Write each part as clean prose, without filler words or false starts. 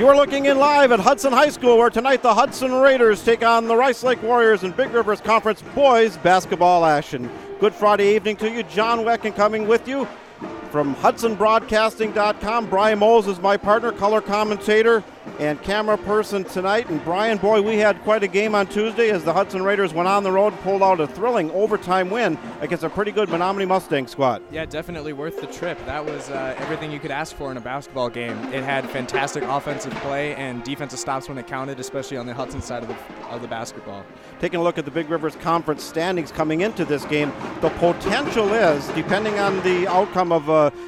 You are looking in live at Hudson High School, where tonight the Hudson Raiders take on the Rice Lake Warriors in Big Rivers Conference boys basketball action. Good Friday evening to you. John Wecken coming with you from HudsonBroadcasting.com. Brian Moles is my partner, color commentator, and camera person tonight. And Brian, boy, we had quite a game on Tuesday as the Hudson Raiders went on the road and pulled out a thrilling overtime win against a pretty good Menominee Mustang squad. Yeah, definitely worth the trip. That was everything you could ask for in a basketball game. It had fantastic offensive play and defensive stops when it counted, especially on the Hudson side of the basketball. Taking a look at the Big Rivers Conference standings coming into this game, the potential is, depending on the outcome of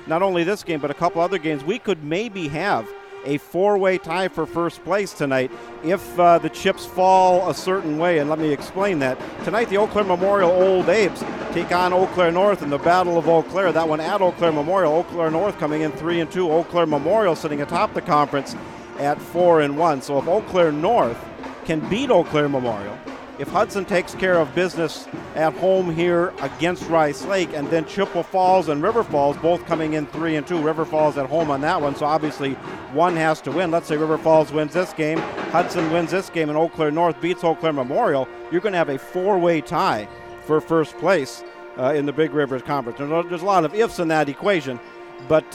not only this game but a couple other games, we could maybe have a four-way tie for first place tonight if the chips fall a certain way, and let me explain that. Tonight, the Eau Claire Memorial Old Apes take on Eau Claire North in the Battle of Eau Claire. That one at Eau Claire Memorial. Eau Claire North coming in 3-2. Eau Claire Memorial sitting atop the conference at 4-1. So if Eau Claire North can beat Eau Claire Memorial, if Hudson takes care of business at home here against Rice Lake, and then Chippewa Falls and River Falls both coming in 3-2. River Falls at home on that one, so obviously one has to win. Let's say River Falls wins this game, Hudson wins this game, and Eau Claire North beats Eau Claire Memorial. You're going to have a four-way tie for first place in the Big Rivers Conference. There's a lot of ifs in that equation, but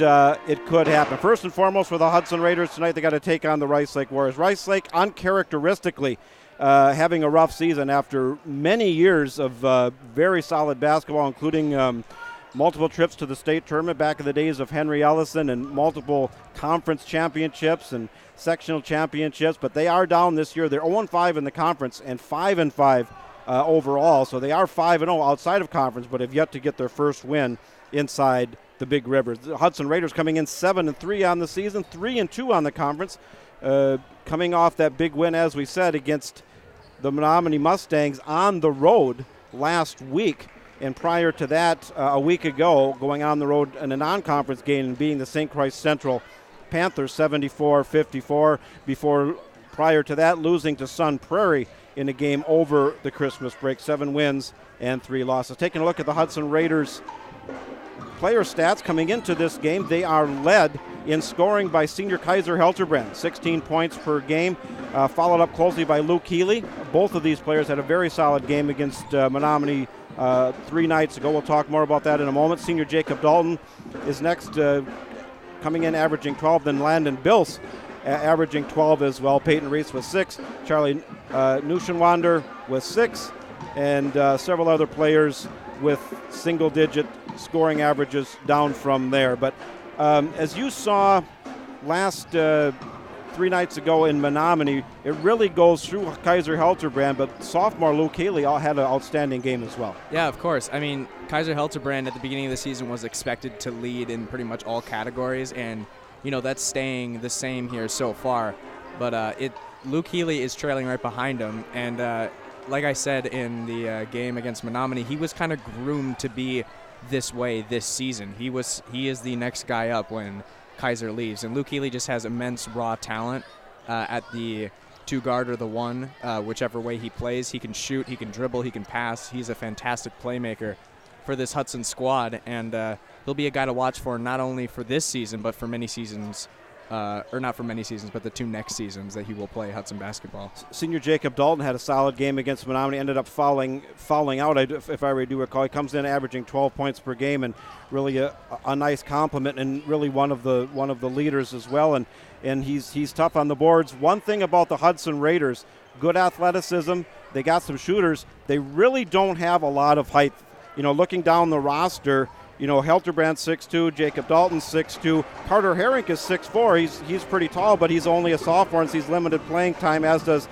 it could happen. First and foremost for the Hudson Raiders tonight, they got to take on the Rice Lake Warriors. Rice Lake uncharacteristically having a rough season after many years of very solid basketball, including multiple trips to the state tournament back in the days of Henry Ellison and multiple conference championships and sectional championships. But they are down this year. They're 0-5 in the conference and 5-5 overall. So they are 5-0 outside of conference, but have yet to get their first win inside the Big Rivers. The Hudson Raiders coming in 7-3 on the season, 3-2 on the conference, coming off that big win, as we said, against the Menominee Mustangs on the road last week. And prior to that, a week ago, going on the road in a non-conference game and beating the St. Croix Central Panthers 74-54, before prior to that losing to Sun Prairie in a game over the Christmas break. 7 wins and 3 losses. Taking a look at the Hudson Raiders player stats coming into this game, they are led in scoring by senior Kaiser Helterbrand, 16 points per game, followed up closely by Luke Healy. Both of these players had a very solid game against Menominee 3 nights ago. We'll talk more about that in a moment. Senior Jacob Dalton is next, coming in averaging 12. Then Landon Bills averaging 12 as well. Peyton Reese with 6. Charlie Nuschenwander with 6. And several other players with single-digit scoring averages down from there. But as you saw last 3 nights ago in Menominee, it really goes through Kaiser Helterbrand, but sophomore Luke Healy had an outstanding game as well. Yeah, of course. I mean, Kaiser Helterbrand at the beginning of the season was expected to lead in pretty much all categories, and, you know, that's staying the same here so far. But Luke Healy is trailing right behind him, and like I said in the game against Menominee, he was kind of groomed to be this way this season. He is the next guy up when Kaiser leaves, and Luke Healy just has immense raw talent at the 2 guard or the 1, whichever way he plays. He can shoot, he can dribble, he can pass. He's a fantastic playmaker for this Hudson squad, and he'll be a guy to watch for not only for this season but for many seasons. Or not for many seasons, but the 2 next seasons that he will play Hudson basketball. Senior Jacob Dalton had a solid game against Menominee, ended up fouling out, if I do recall. He comes in averaging 12 points per game, and really a nice compliment, and really one of the leaders as well. And he's tough on the boards. One thing about the Hudson Raiders, good athleticism. They got some shooters. They really don't have a lot of height. You know, looking down the roster, you know, Helterbrand 6'2", Jacob Dalton 6'2", Carter Herink is 6'4". He's pretty tall, but he's only a sophomore and sees limited playing time, as does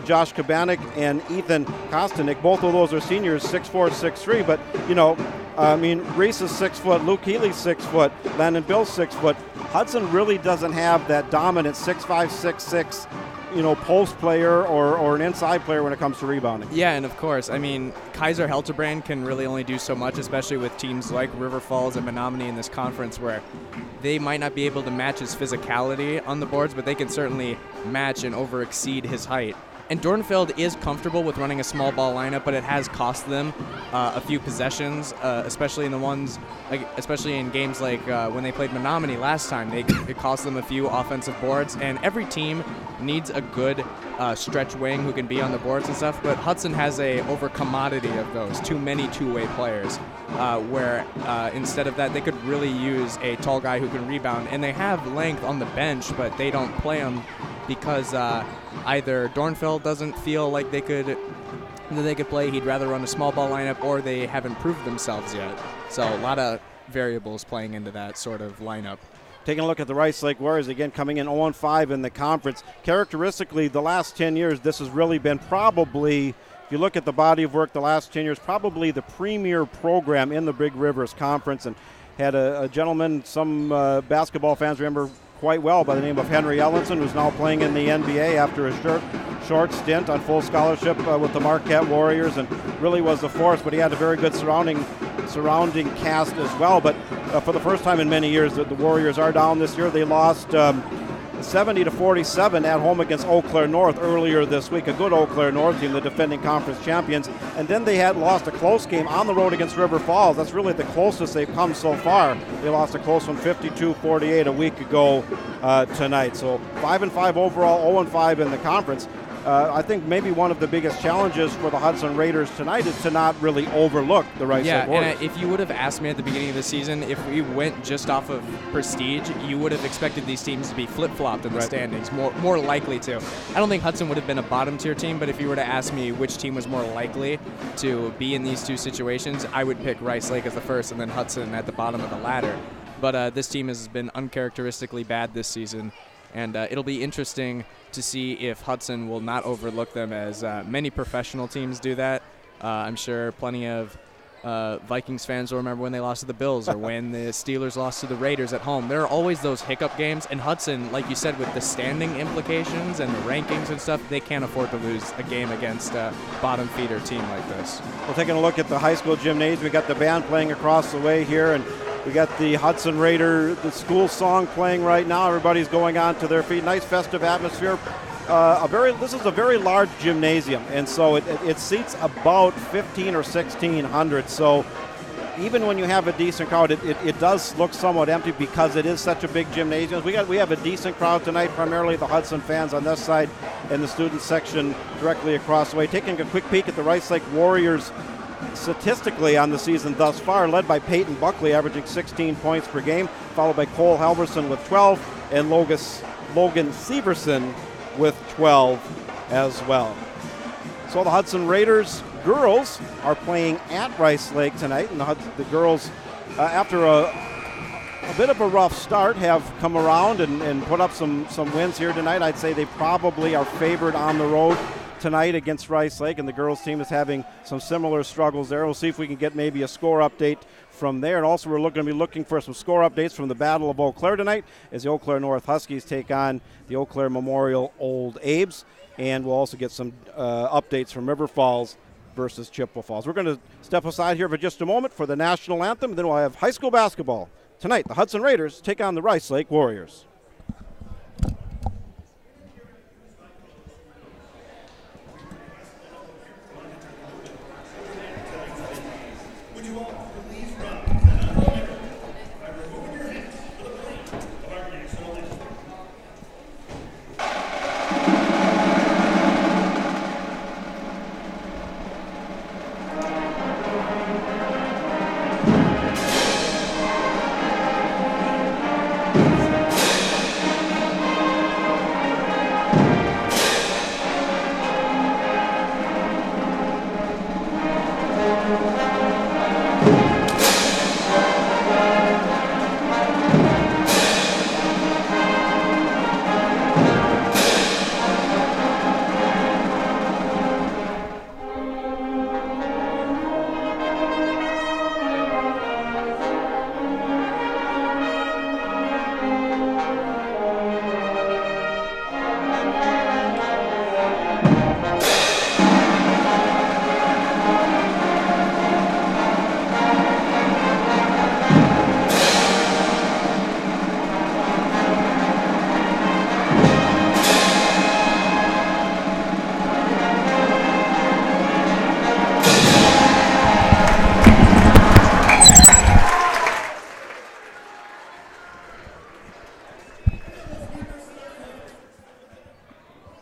Josh Kabanik and Ethan Kostanik. Both of those are seniors, 6'4", 6'3". But, you know, I mean, Reese is 6 foot, Luke Healy's 6 foot, Landon Bill's 6 foot. Hudson really doesn't have that dominant 6'5", 6'6", you know, post player or an inside player when it comes to rebounding. Yeah, and of course, I mean, Kaiser Helterbrand can really only do so much, especially with teams like River Falls and Menominee in this conference, where they might not be able to match his physicality on the boards, but they can certainly match and over-exceed his height. And Dornfeld is comfortable with running a small ball lineup, but it has cost them a few possessions, especially in games like when they played Menominee last time. It cost them a few offensive boards, and every team needs a good stretch wing who can be on the boards and stuff, but Hudson has a over-commodity of those, too many two-way players, where instead of that, they could really use a tall guy who can rebound, and they have length on the bench, but they don't play him because either Dornfeld doesn't feel like they could play, he'd rather run a small ball lineup, or they haven't proved themselves yet. So a lot of variables playing into that sort of lineup. Taking a look at the Rice Lake Warriors, again coming in 0-5 in the conference. Characteristically, the last 10 years, this has really been probably, if you look at the body of work the last 10 years, probably the premier program in the Big Rivers Conference, and had a gentleman, some basketball fans remember quite well, by the name of Henry Ellenson, who's now playing in the NBA after a short stint on full scholarship with the Marquette Warriors, and really was a force, but he had a very good surrounding cast as well. But for the first time in many years, the Warriors are down this year. They lost 70-47 at home against Eau Claire North earlier this week, a good Eau Claire North team, the defending conference champions. And then they had lost a close game on the road against River Falls. That's really the closest they've come so far. They lost a close one 52-48 a week ago tonight. So 5-5 overall, 0-5 in the conference. I think maybe one of the biggest challenges for the Hudson Raiders tonight is to not really overlook the Rice Lake Warriors. And if you would have asked me at the beginning of the season, if we went just off of prestige, you would have expected these teams to be flip-flopped in the standings, more likely to. I don't think Hudson would have been a bottom-tier team, but if you were to ask me which team was more likely to be in these two situations, I would pick Rice Lake as the first and then Hudson at the bottom of the ladder. But this team has been uncharacteristically bad this season, and it'll be interesting to see if Hudson will not overlook them, as many professional teams do that. I'm sure plenty of Vikings fans will remember when they lost to the Bills or when the Steelers lost to the Raiders at home. There are always those hiccup games, and Hudson, like you said, with the standing implications and the rankings and stuff, they can't afford to lose a game against a bottom feeder team like this. We're taking a look at the high school gymnasium. We got the band playing across the way here, and we got the Hudson Raider, the school song playing right now. Everybody's going on to their feet. Nice festive atmosphere. This is a very large gymnasium, and so it seats about 1,500 or 1,600. So even when you have a decent crowd, it does look somewhat empty because it is such a big gymnasium. We have a decent crowd tonight, primarily the Hudson fans on this side and the student section directly across the way. Taking a quick peek at the Rice Lake Warriors statistically on the season thus far, led by Peyton Buckley, averaging 16 points per game, followed by Cole Halverson with 12, and Logan Severson with 12 as well. So the Hudson Raiders girls are playing at Rice Lake tonight, and the girls, after a bit of a rough start, have come around and put up some wins here tonight. I'd say they probably are favored on the road tonight against Rice Lake, and the girls team is having some similar struggles there. We'll see if we can get maybe a score update from there. And also we're going to be looking for some score updates from the Battle of Eau Claire tonight as the Eau Claire North Huskies take on the Eau Claire Memorial Old Abes. And we'll also get some updates from River Falls versus Chippewa Falls. We're going to step aside here for just a moment for the national anthem, and then we'll have high school basketball. Tonight, the Hudson Raiders take on the Rice Lake Warriors.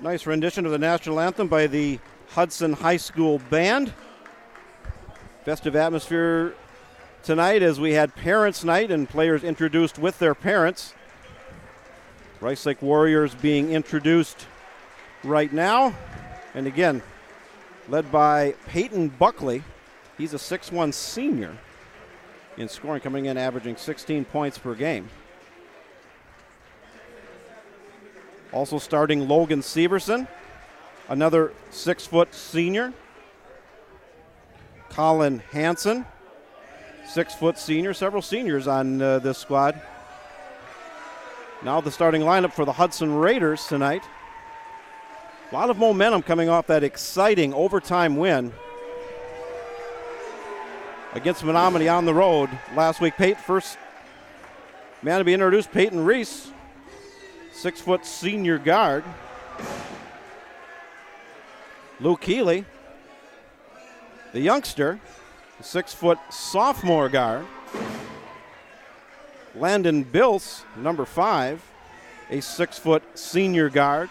Nice rendition of the national anthem by the Hudson High School Band. Festive atmosphere tonight as we had Parents' Night and players introduced with their parents. Rice Lake Warriors being introduced right now. And again, led by Peyton Buckley. He's a 6'1" senior in scoring, coming in averaging 16 points per game. Also starting Logan Severson, another 6' senior. Colin Hansen, 6' senior. Several seniors on this squad. Now the starting lineup for the Hudson Raiders tonight. A lot of momentum coming off that exciting overtime win against Menominee on the road last week. First man to be introduced, Peyton Reese, 6' senior guard. Luke Healy, the youngster, a 6' sophomore guard. Landon Bills, number 5, a 6' senior guard.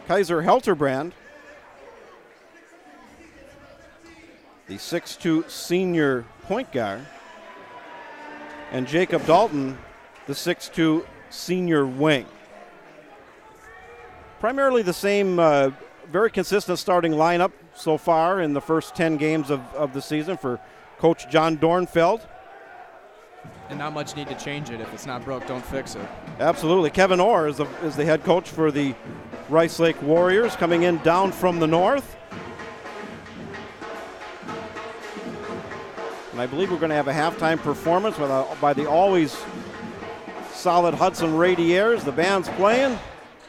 Kaiser Helterbrand, the 6'2" senior point guard. And Jacob Dalton, the 6'2" senior wing. Primarily the same very consistent starting lineup so far in the first 10 games of the season for Coach John Dornfeld. And not much need to change it. If it's not broke, don't fix it. Absolutely. Kevin Orr is the head coach for the Rice Lake Warriors, coming in down from the north. And I believe we're going to have a halftime performance by the always solid Hudson Radiers. The band's playing.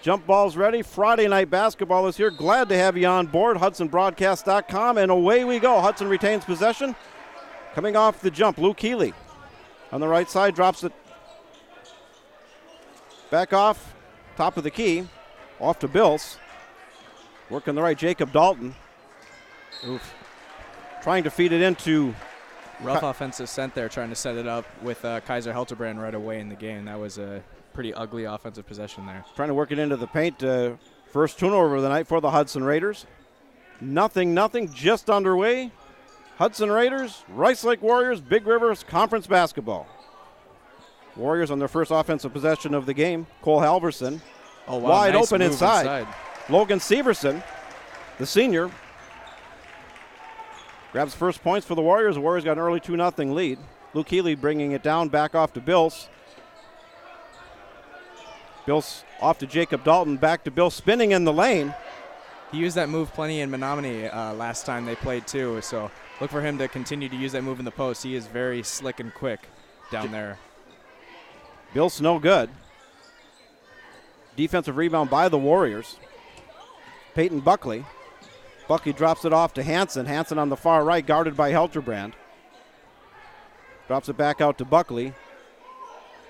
Jump ball's ready. Friday night basketball is here. Glad to have you on board. HudsonBroadcast.com. And away we go. Hudson retains possession. Coming off the jump, Luke Healy on the right side drops it back off, top of the key, off to Bills. Working the right, Jacob Dalton. Oof. Trying to feed it into. Rough offensive scent there, trying to set it up with Kaiser Helterbrand right away in the game. That was a pretty ugly offensive possession there. Trying to work it into the paint. First turnover of the night for the Hudson Raiders. Nothing, just underway. Hudson Raiders, Rice Lake Warriors, Big Rivers Conference basketball. Warriors on their first offensive possession of the game. Cole Halverson, oh, wow, wide nice open move inside. Logan Severson, the senior, grabs first points for the Warriors. The Warriors got an early 2-0 lead. Luke Healy bringing it down, back off to Bills. Bills off to Jacob Dalton, back to Bill, spinning in the lane. He used that move plenty in Menominee last time they played too, so look for him to continue to use that move in the post. He is very slick and quick down there. Bill's no good. Defensive rebound by the Warriors. Peyton Buckley. Buckley drops it off to Hansen. Hansen on the far right, guarded by Helterbrand. Drops it back out to Buckley.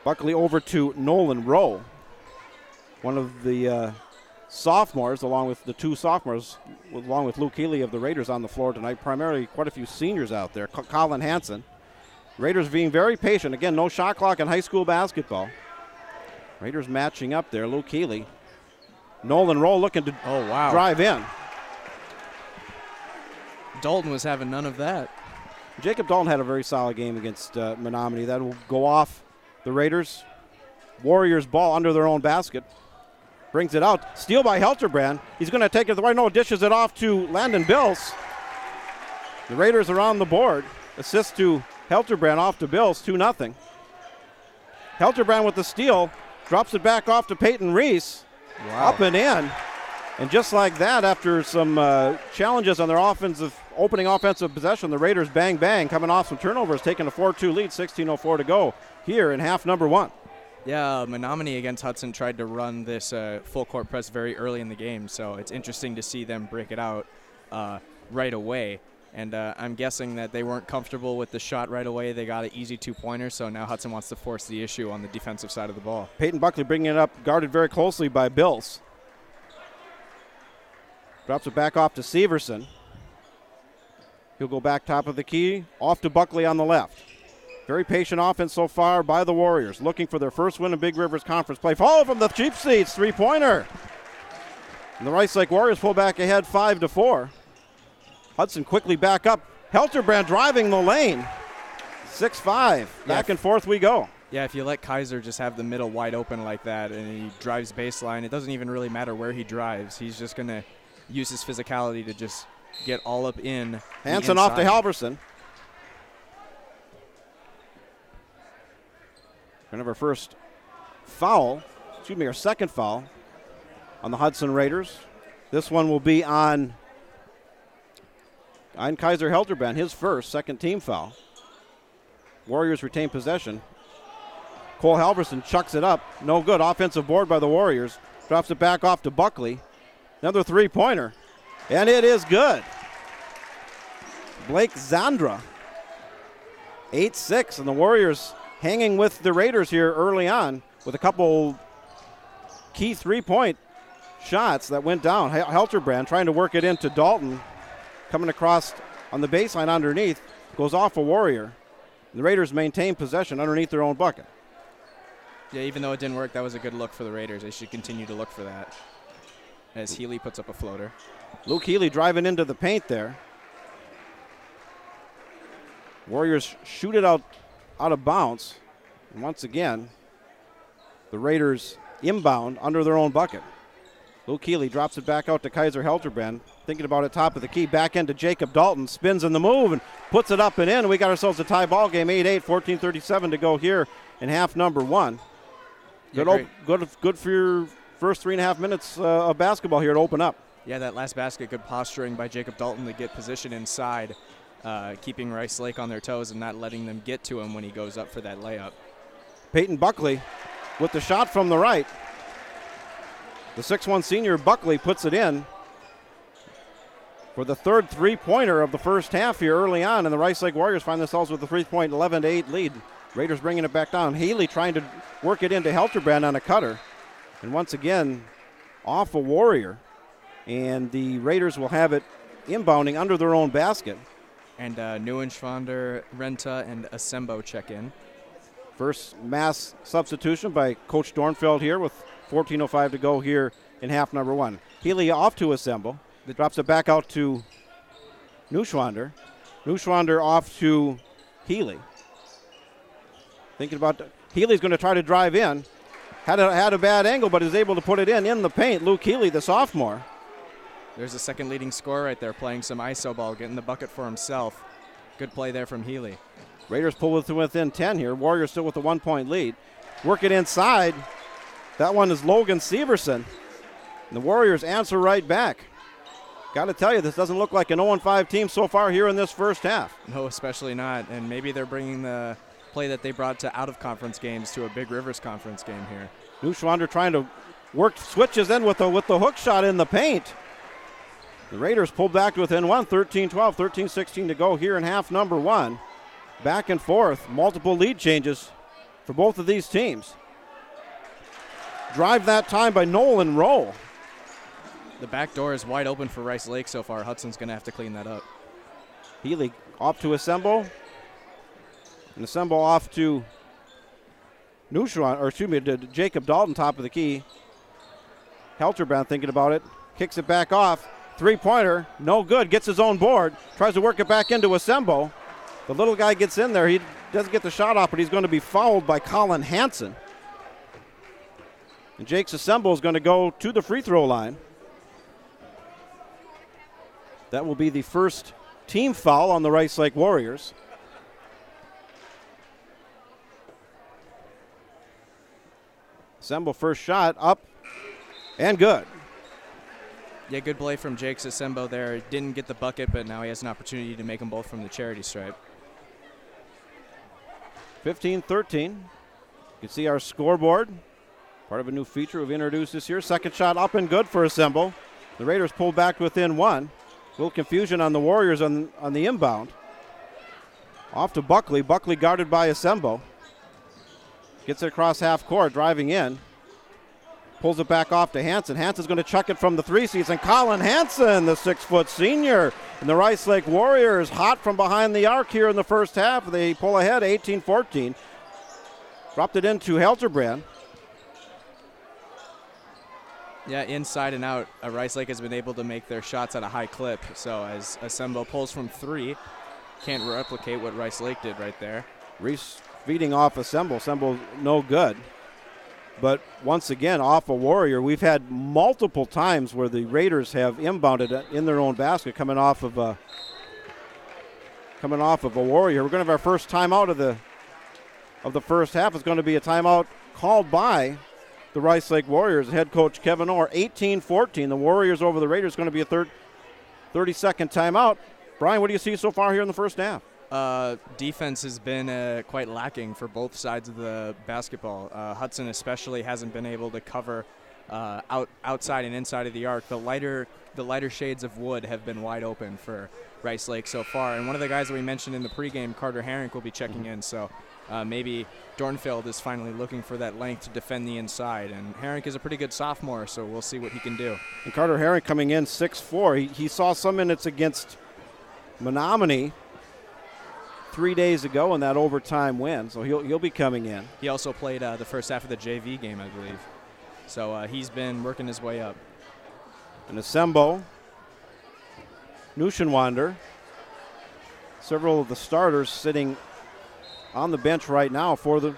Buckley over to Nolan Rowe. One of the sophomores, along with the two sophomores, along with Luke Healy of the Raiders on the floor tonight. Primarily quite a few seniors out there. Colin Hansen. Raiders being very patient. Again, no shot clock in high school basketball. Raiders matching up there. Luke Healy. Nolan Rowe looking to drive in. Dalton was having none of that. Jacob Dalton had a very solid game against Menominee. That will go off the Raiders. Warriors ball under their own basket. Brings it out. Steal by Helterbrand. He's going to take it to the right. No, dishes it off to Landon Bills. The Raiders are on the board. Assist to Helterbrand off to Bills, 2-0. Helterbrand with the steal. Drops it back off to Peyton Reese. Wow. Up and in. And just like that, after some challenges on their opening offensive possession, the Raiders bang, coming off some turnovers, taking a 4-2 lead, 16:04 to go here in half number one. Yeah, Menominee against Hudson tried to run this full court press very early in the game, so it's interesting to see them break it out right away. And I'm guessing that they weren't comfortable with the shot right away. They got an easy two-pointer, so now Hudson wants to force the issue on the defensive side of the ball. Peyton Buckley bringing it up, guarded very closely by Bills. Drops it back off to Severson. He'll go back top of the key, off to Buckley on the left. Very patient offense so far by the Warriors, looking for their first win in Big Rivers Conference play. Follow from the cheap seats, three-pointer. And the Rice Lake Warriors pull back ahead 5-4. Hudson quickly back up. Helterbrand driving the lane. 6-5. Back and forth we go. Yeah, if you let Kaiser just have the middle wide open like that and he drives baseline, it doesn't even really matter where he drives. He's just going to use his physicality to just get all up in. Hansen off to Halverson. Going to have our first foul, our second foul on the Hudson Raiders. This one will be on Kaiser Helterbrand, his second team foul. Warriors retain possession. Cole Halverson chucks it up. No good. Offensive board by the Warriors. Drops it back off to Buckley. Another three-pointer. And it is good. Blake Zandra. 8-6. And the Warriors hanging with the Raiders here early on with a couple key three-point shots that went down. Helterbrand trying to work it into Dalton. Coming across on the baseline underneath. Goes off a Warrior. The Raiders maintain possession underneath their own bucket. Yeah, even though it didn't work, that was a good look for the Raiders. They should continue to look for that as Healy puts up a floater. Luke Healy driving into the paint there. Warriors shoot it out of bounds. And once again, the Raiders inbound under their own bucket. Luke Healy drops it back out to Kaiser Helterbrand. Thinking about it, top of the key, back into Jacob Dalton. Spins in the move and puts it up and in. We got ourselves a tie ball game, 8-8, 14:37 to go here in half number one. Good for your first 3.5 minutes of basketball here to open up. Yeah, that last basket, good posturing by Jacob Dalton to get position inside, keeping Rice Lake on their toes and not letting them get to him when he goes up for that layup. Peyton Buckley with the shot from the right. The 6'1 senior Buckley puts it in for the third three-pointer of the first half here early on, and the Rice Lake Warriors find themselves with a 3-point 11-8 lead. Raiders bringing it back down. Haley trying to work it into Helterbrand on a cutter. And once again, off a Warrior. And the Raiders will have it inbounding under their own basket. And Neuenschwander, Renta, and Asembo check in. First mass substitution by Coach Dornfeld here with 14:05 to go here in half number one. Healy off to Asembo. Drops it back out to Neuschwander. Neuschwander off to Healy. Thinking about Healy's going to try to drive in. Had a bad angle, but is able to put it in the paint. Luke Healy, the sophomore. There's the second leading scorer right there, playing some iso ball, getting the bucket for himself. Good play there from Healy. Raiders pull it to within 10 here. Warriors still with a 1-point lead. Work it inside. That one is Logan Severson. And the Warriors answer right back. Got to tell you, this doesn't look like an 0-5 team so far here in this first half. No, especially not. And maybe they're bringing the play that they brought to out-of-conference games to a Big Rivers Conference game here. Neuschwander trying to work switches in with the hook shot in the paint. The Raiders pulled back to within one, 13-12, 13-16 to go here in half number one. Back and forth, multiple lead changes for both of these teams. Drive that time by Nolan Rowe. The back door is wide open for Rice Lake so far. Hudson's going to have to clean that up. Healy off to Asembo. And Asembo off to to Jacob Dalton, top of the key. Helterbrand thinking about it. Kicks it back off. Three-pointer, no good. Gets his own board. Tries to work it back into Asembo. The little guy gets in there. He doesn't get the shot off, but he's going to be fouled by Colin Hansen. And Jakes Asembo is going to go to the free throw line. That will be the first team foul on the Rice Lake Warriors. Asembo first shot up and good. Yeah, good play from Jakes Asembo there. Didn't get the bucket, but now he has an opportunity to make them both from the charity stripe. 15-13. You can see our scoreboard. Part of a new feature we've introduced this year. Second shot up and good for Asembo. The Raiders pulled back within one. A little confusion on the Warriors on the inbound. Off to Buckley. Buckley guarded by Asembo. Gets it across half court, driving in. Pulls it back off to Hansen. Hansen's going to chuck it from the 3 seats, and Colin Hansen, the 6-foot senior, and the Rice Lake Warriors hot from behind the arc here in the first half. They pull ahead 18-14. Dropped it into Helterbrand. Yeah, inside and out, Rice Lake has been able to make their shots at a high clip. So as Asembo pulls from 3, can't replicate what Rice Lake did right there. Reese feeding off Asembo. Asembo no good. But once again, off a Warrior. We've had multiple times where the Raiders have inbounded in their own basket, coming off of a Warrior. We're going to have our first timeout of the first half. It's going to be a timeout called by the Rice Lake Warriors. Head coach Kevin Orr. 18-14. The Warriors over the Raiders. Going to be a 30-second timeout. Brian, what do you see so far here in the first half? Defense has been quite lacking for both sides of the basketball. Hudson especially hasn't been able to cover outside and inside of the arc. The lighter shades of wood have been wide open for Rice Lake so far. And one of the guys that we mentioned in the pregame, Carter Herring, will be checking in. So maybe Dornfeld is finally looking for that length to defend the inside. And Herring is a pretty good sophomore, so we'll see what he can do. And Carter Herring coming in 6'4". He saw some minutes against Menominee 3 days ago in that overtime win, so he'll be coming in. He also played the first half of the JV game, I believe. So he's been working his way up. And Asembo, Nuschenwander, several of the starters sitting on the bench right now for the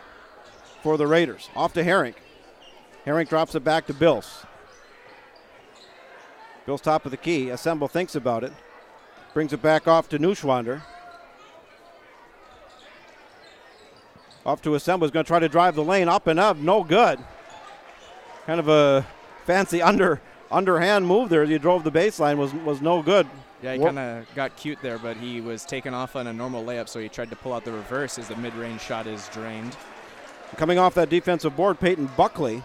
Raiders. Off to Herring. Herring drops it back to Bills. Bills top of the key. Asembo thinks about it. Brings it back off to Nuschwander. Off to Asembo. He's going to try to drive the lane up and up. No good. Kind of a fancy underhand move there as he drove the baseline. Was no good. Yeah, he kind of got cute there, but he was taken off on a normal layup, so he tried to pull out the reverse as the mid-range shot is drained. Coming off that defensive board, Peyton Buckley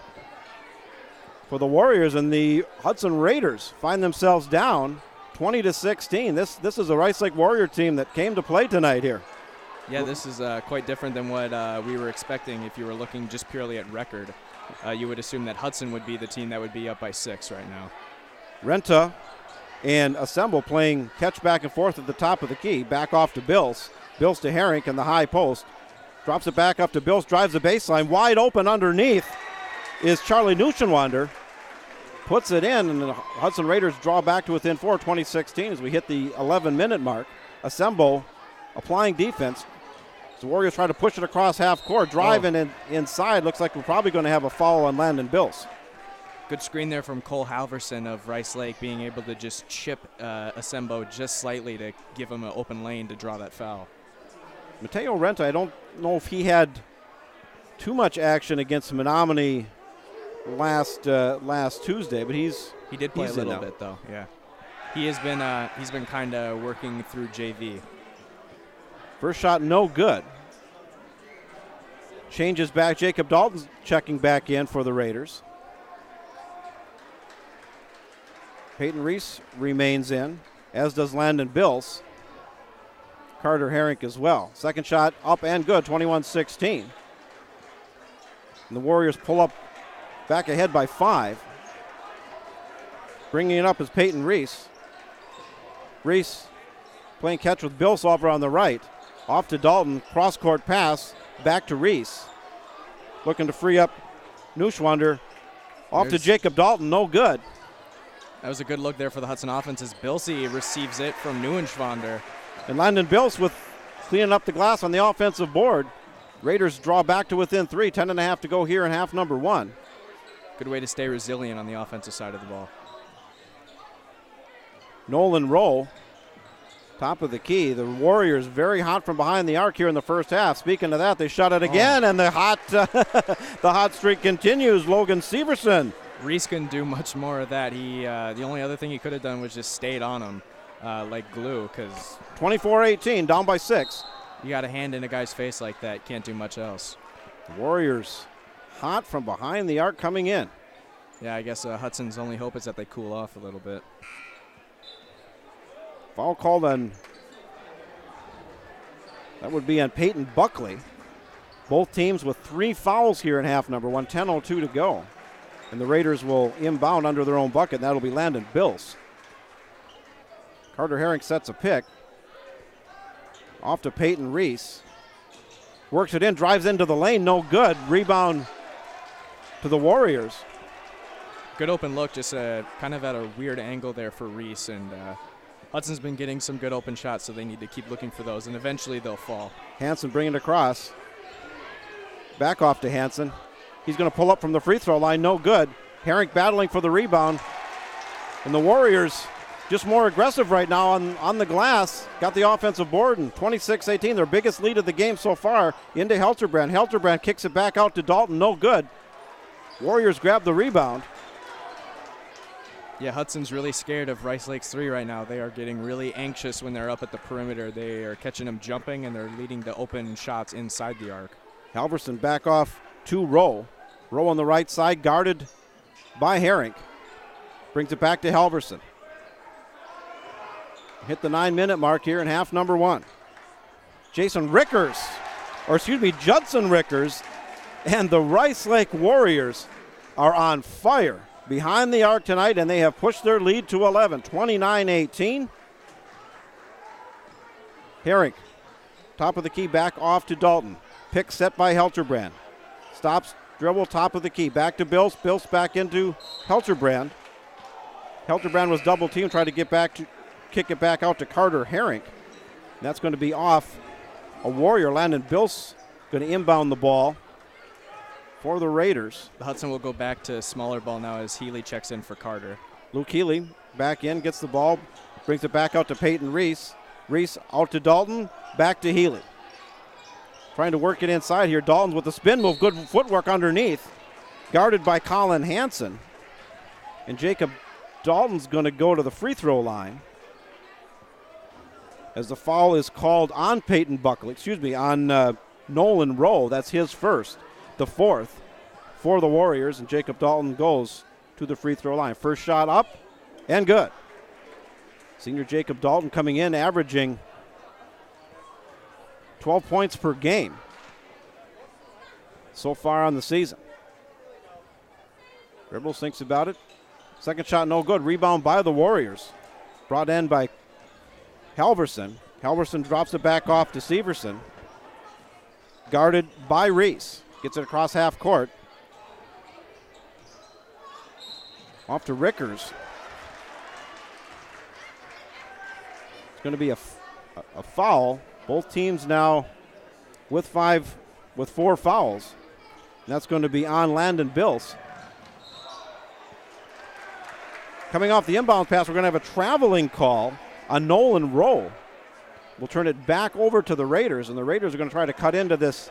for the Warriors, and the Hudson Raiders find themselves down 20-16. This is a Rice Lake Warrior team that came to play tonight here. Yeah, this is quite different than what we were expecting. If you were looking just purely at record, you would assume that Hudson would be the team that would be up by 6 right now. Renta and Asembo playing catch back and forth at the top of the key. Back off to Bills. Bills to Herring in the high post. Drops it back up to Bills, drives the baseline. Wide open underneath is Charlie Nuschenwander. Puts it in, and the Hudson Raiders draw back to within 4, 20-16 as we hit the 11-minute mark. Asembo applying defense. The Warriors try to push it across half court, driving inside. Looks like we're probably going to have a foul on Landon Bills. Good screen there from Cole Halverson of Rice Lake, being able to just chip Asembo just slightly to give him an open lane to draw that foul. Mateo Renta, I don't know if he had too much action against Menominee last Tuesday, but he did play a little bit though. Yeah, he's been kind of working through JV. First shot no good. Changes back. Jacob Dalton's checking back in for the Raiders. Peyton Reese remains in, as does Landon Bills. Carter Herring as well. Second shot up and good, 21-16. And the Warriors pull up back ahead by 5. Bringing it up is Peyton Reese. Reese playing catch with Bills over on the right. Off to Dalton, cross-court pass, back to Reese. Looking to free up Nuschwander. Off to Jacob Dalton, no good. That was a good look there for the Hudson offense as Bilsey receives it from Nuschwander. And Landon Bills with cleaning up the glass on the offensive board. Raiders draw back to within 3, 10.5 to go here in half number 1. Good way to stay resilient on the offensive side of the ball. Nolan Rowe, top of the key. The Warriors very hot from behind the arc here in the first half. Speaking of that, they shot it again, and the hot streak continues. Logan Severson. Reese couldn't do much more of that. The only other thing he could have done was just stayed on him like glue, because 24-18, down by 6. You got a hand in a guy's face like that, can't do much else. The Warriors hot from behind the arc coming in. Yeah, I guess Hudson's only hope is that they cool off a little bit. Foul called on, that would be on Peyton Buckley. Both teams with 3 fouls here in half number 1, 10:02 to go. And the Raiders will inbound under their own bucket, and that'll be Landon Bills. Carter Herring sets a pick. Off to Peyton Reese. Works it in, drives into the lane, no good. Rebound to the Warriors. Good open look, just kind of at a weird angle there for Reese. And Hudson's been getting some good open shots, so they need to keep looking for those, and eventually they'll fall. Hansen bringing it across. Back off to Hansen. He's going to pull up from the free throw line, no good. Herring battling for the rebound. And the Warriors just more aggressive right now on the glass. Got the offensive board, and 26-18, their biggest lead of the game so far, into Helterbrand. Helterbrand kicks it back out to Dalton, no good. Warriors grab the rebound. Yeah, Hudson's really scared of Rice Lake's three right now. They are getting really anxious when they're up at the perimeter. They are catching them jumping, and they're leading to open shots inside the arc. Halverson back off to Rowe. Rowe on the right side, guarded by Herring. Brings it back to Halverson. Hit the 9-minute mark here in half number one. Judson Rickers and the Rice Lake Warriors are on fire behind the arc tonight, and they have pushed their lead to 11, 29-18. Herring, top of the key, back off to Dalton. Pick set by Helterbrand. Stops, dribble, top of the key, back to Bills. Bills back into Helterbrand. Helterbrand was double teamed, tried to kick it back out to Carter Herring. That's going to be off a Warrior. Landon Bills going to inbound the ball for the Raiders. The Hudson will go back to smaller ball now as Healy checks in for Carter. Luke Healy back in, gets the ball, brings it back out to Peyton Reese. Reese out to Dalton, back to Healy. Trying to work it inside here. Dalton's with the spin move, good footwork underneath. Guarded by Colin Hansen. And Jacob Dalton's going to go to the free throw line as the foul is called on on Nolan Rowe. That's his first, the fourth for the Warriors, and Jacob Dalton goes to the free throw line. First shot up and good. Senior Jacob Dalton coming in, averaging 12 points per game so far on the season. Dribbles, thinks about it. Second shot no good. Rebound by the Warriors. Brought in by Halverson. Halverson drops it back off to Severson. Guarded by Reese. Gets it across half court. Off to Rickers. It's going to be a foul. Both teams now with four fouls. And that's going to be on Landon Bills. Coming off the inbound pass, we're going to have a traveling call on Nolan Rowe. We'll turn it back over to the Raiders, and the Raiders are going to try to cut into this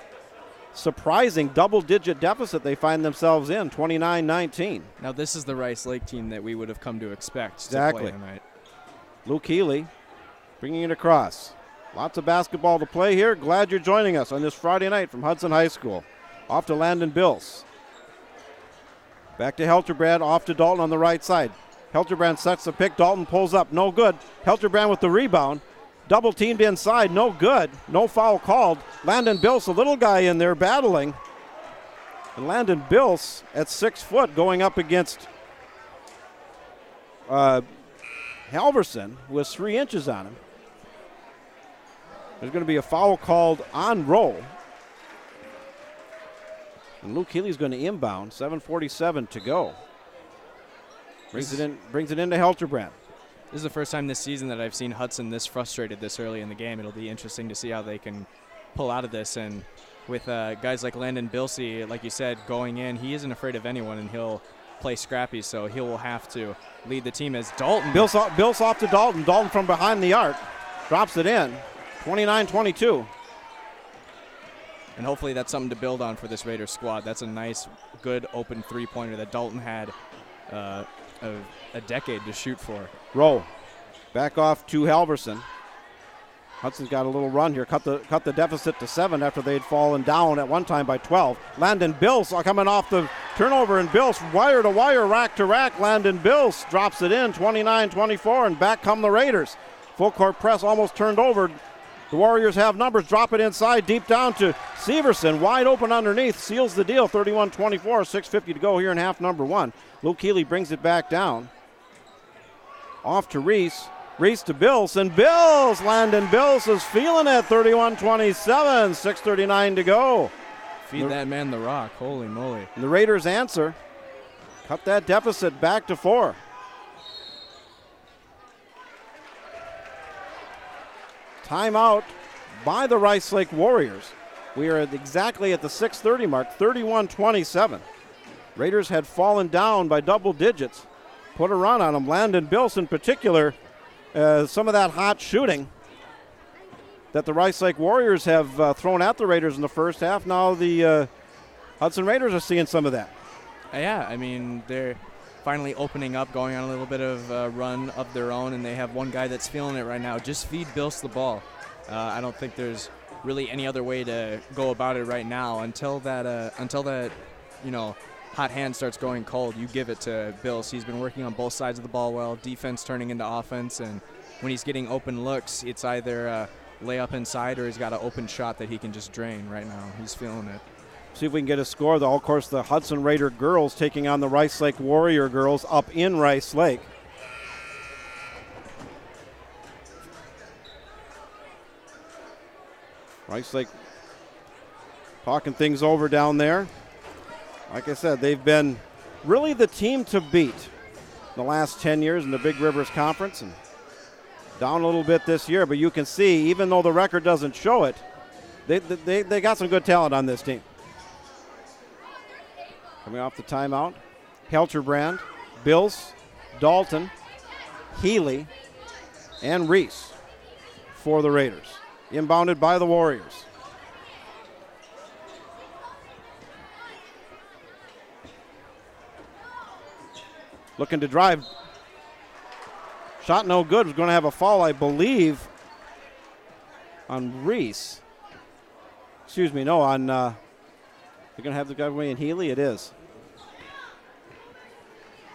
surprising double-digit deficit they find themselves in, 29-19. Now this is the Rice Lake team that we would have come to expect exactly. To play tonight. Luke Healy bringing it across. Lots of basketball to play here. Glad you're joining us on this Friday night from Hudson High School. Off to Landon Bills. Back to Helterbrand, off to Dalton on the right side. Helterbrand sets the pick. Dalton pulls up. No good. Helterbrand with the rebound. Double teamed inside. No good. No foul called. Landon Bills, a little guy in there battling. And Landon Bills at 6 foot going up against Halverson, who has 3 inches on him. There's going to be a foul called on Rowe. And Luke Healy's going to inbound. 7:47 to go. Brings it into Helterbrand. This is the first time this season that I've seen Hudson this frustrated this early in the game. It'll be interesting to see how they can pull out of this. And with guys like Landon Bilsey, like you said, going in, he isn't afraid of anyone, and he'll play scrappy, so he will have to lead the team as Dalton. Bills off to Dalton. Dalton from behind the arc drops it in. 29-22. And hopefully that's something to build on for this Raiders squad. That's a nice, good open three-pointer that Dalton had a decade to shoot for. Rowe back off to Halverson. Hudson's got a little run here. Cut the deficit to 7 after they'd fallen down at one time by 12. Landon Bills coming off the turnover, and Bills wire to wire, rack to rack. Landon Bills drops it in, 29-24, and back come the Raiders. Full court press almost turned over The Warriors have numbers. Drop it inside, deep down to Severson. Wide open underneath. Seals the deal. 31-24. 6:50 to go here in half number one. Luke Healy brings it back down. Off to Reese. Reese to Bills. And Bills! Landon Bills is feeling it. 31-27. 6:39 to go. Feed that man the rock. Holy moly. And the Raiders answer. Cut that deficit back to 4. Timeout by the Rice Lake Warriors. We are exactly at the 6:30 mark, 31-27. Raiders had fallen down by double digits. Put a run on them. Landon Bills in particular, some of that hot shooting that the Rice Lake Warriors have thrown at the Raiders in the first half. Now the Hudson Raiders are seeing some of that. Yeah, I mean, they're finally opening up, going on a little bit of a run of their own, and they have one guy that's feeling it right now. Just feed Bills the ball. I don't think there's really any other way to go about it right now. Until that, hot hand starts going cold, you give it to Bills. He's been working on both sides of the ball well, defense turning into offense, and when he's getting open looks, it's either lay up inside or he's got an open shot that he can just drain right now. He's feeling it. See if we can get a score, though. Of course, the Hudson Raider girls taking on the Rice Lake Warrior girls up in Rice Lake. Rice Lake talking things over down there. Like I said, they've been really the team to beat the last 10 years in the Big Rivers Conference, and down a little bit this year. But you can see, even though the record doesn't show it, they got some good talent on this team. Coming off the timeout, Helterbrand, Bills, Dalton, Healy, and Reese for the Raiders. Inbounded by the Warriors. Looking to drive. Shot no good. Was going to have a foul, I believe, on Reese. Excuse me, no, on... They're going to have the guy away in Healy? It is.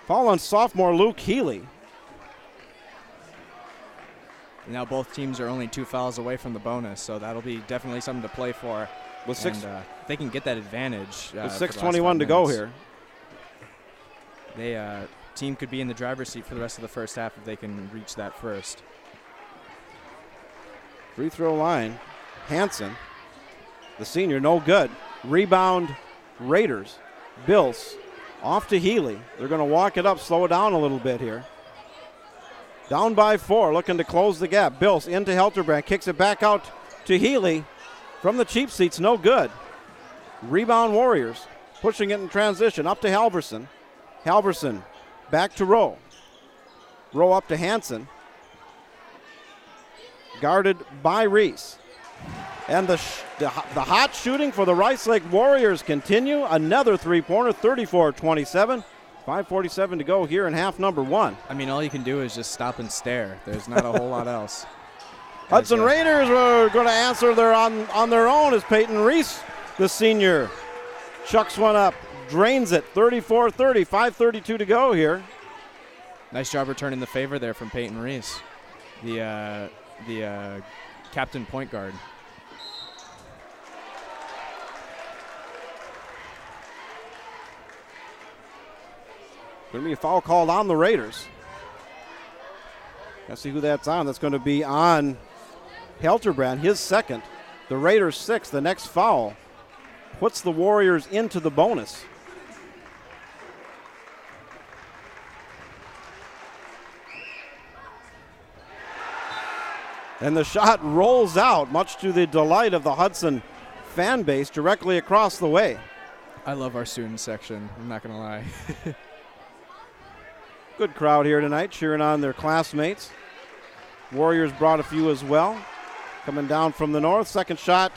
Foul on sophomore Luke Healy. Now both teams are only 2 fouls away from the bonus, so that'll be definitely something to play for. With they can get that advantage. With 6:21 to go here. Team could be in the driver's seat for the rest of the first half if they can reach that first. Free throw line. Hanson, the senior, no good. Rebound, Raiders. Bills off to Healy. They're going to walk it up, slow it down a little bit here. Down by 4, looking to close the gap. Bills into Helterbrand, kicks it back out to Healy. From the cheap seats, no good. Rebound Warriors, pushing it in transition, up to Halverson. Halverson back to Rowe. Rowe up to Hanson. Guarded by Reese. And the hot shooting for the Rice Lake Warriors continue. Another three-pointer, 34-27. 5:47 to go here in half number one. I mean, all you can do is just stop and stare. There's not a whole lot else. Hudson Raiders are going to answer on their own as Peyton Reese, the senior, chucks one up, drains it, 34-30, 5:32 to go here. Nice job returning the favor there from Peyton Reese, the captain point guard. Going to be a foul called on the Raiders. Let's see who that's on. That's going to be on Helterbrand, his second. The Raiders' sixth. The next foul puts the Warriors into the bonus. And the shot rolls out, much to the delight of the Hudson fan base, directly across the way. I love our student section, I'm not going to lie. Good crowd here tonight, cheering on their classmates. Warriors brought a few as well. Coming down from the north. Second shot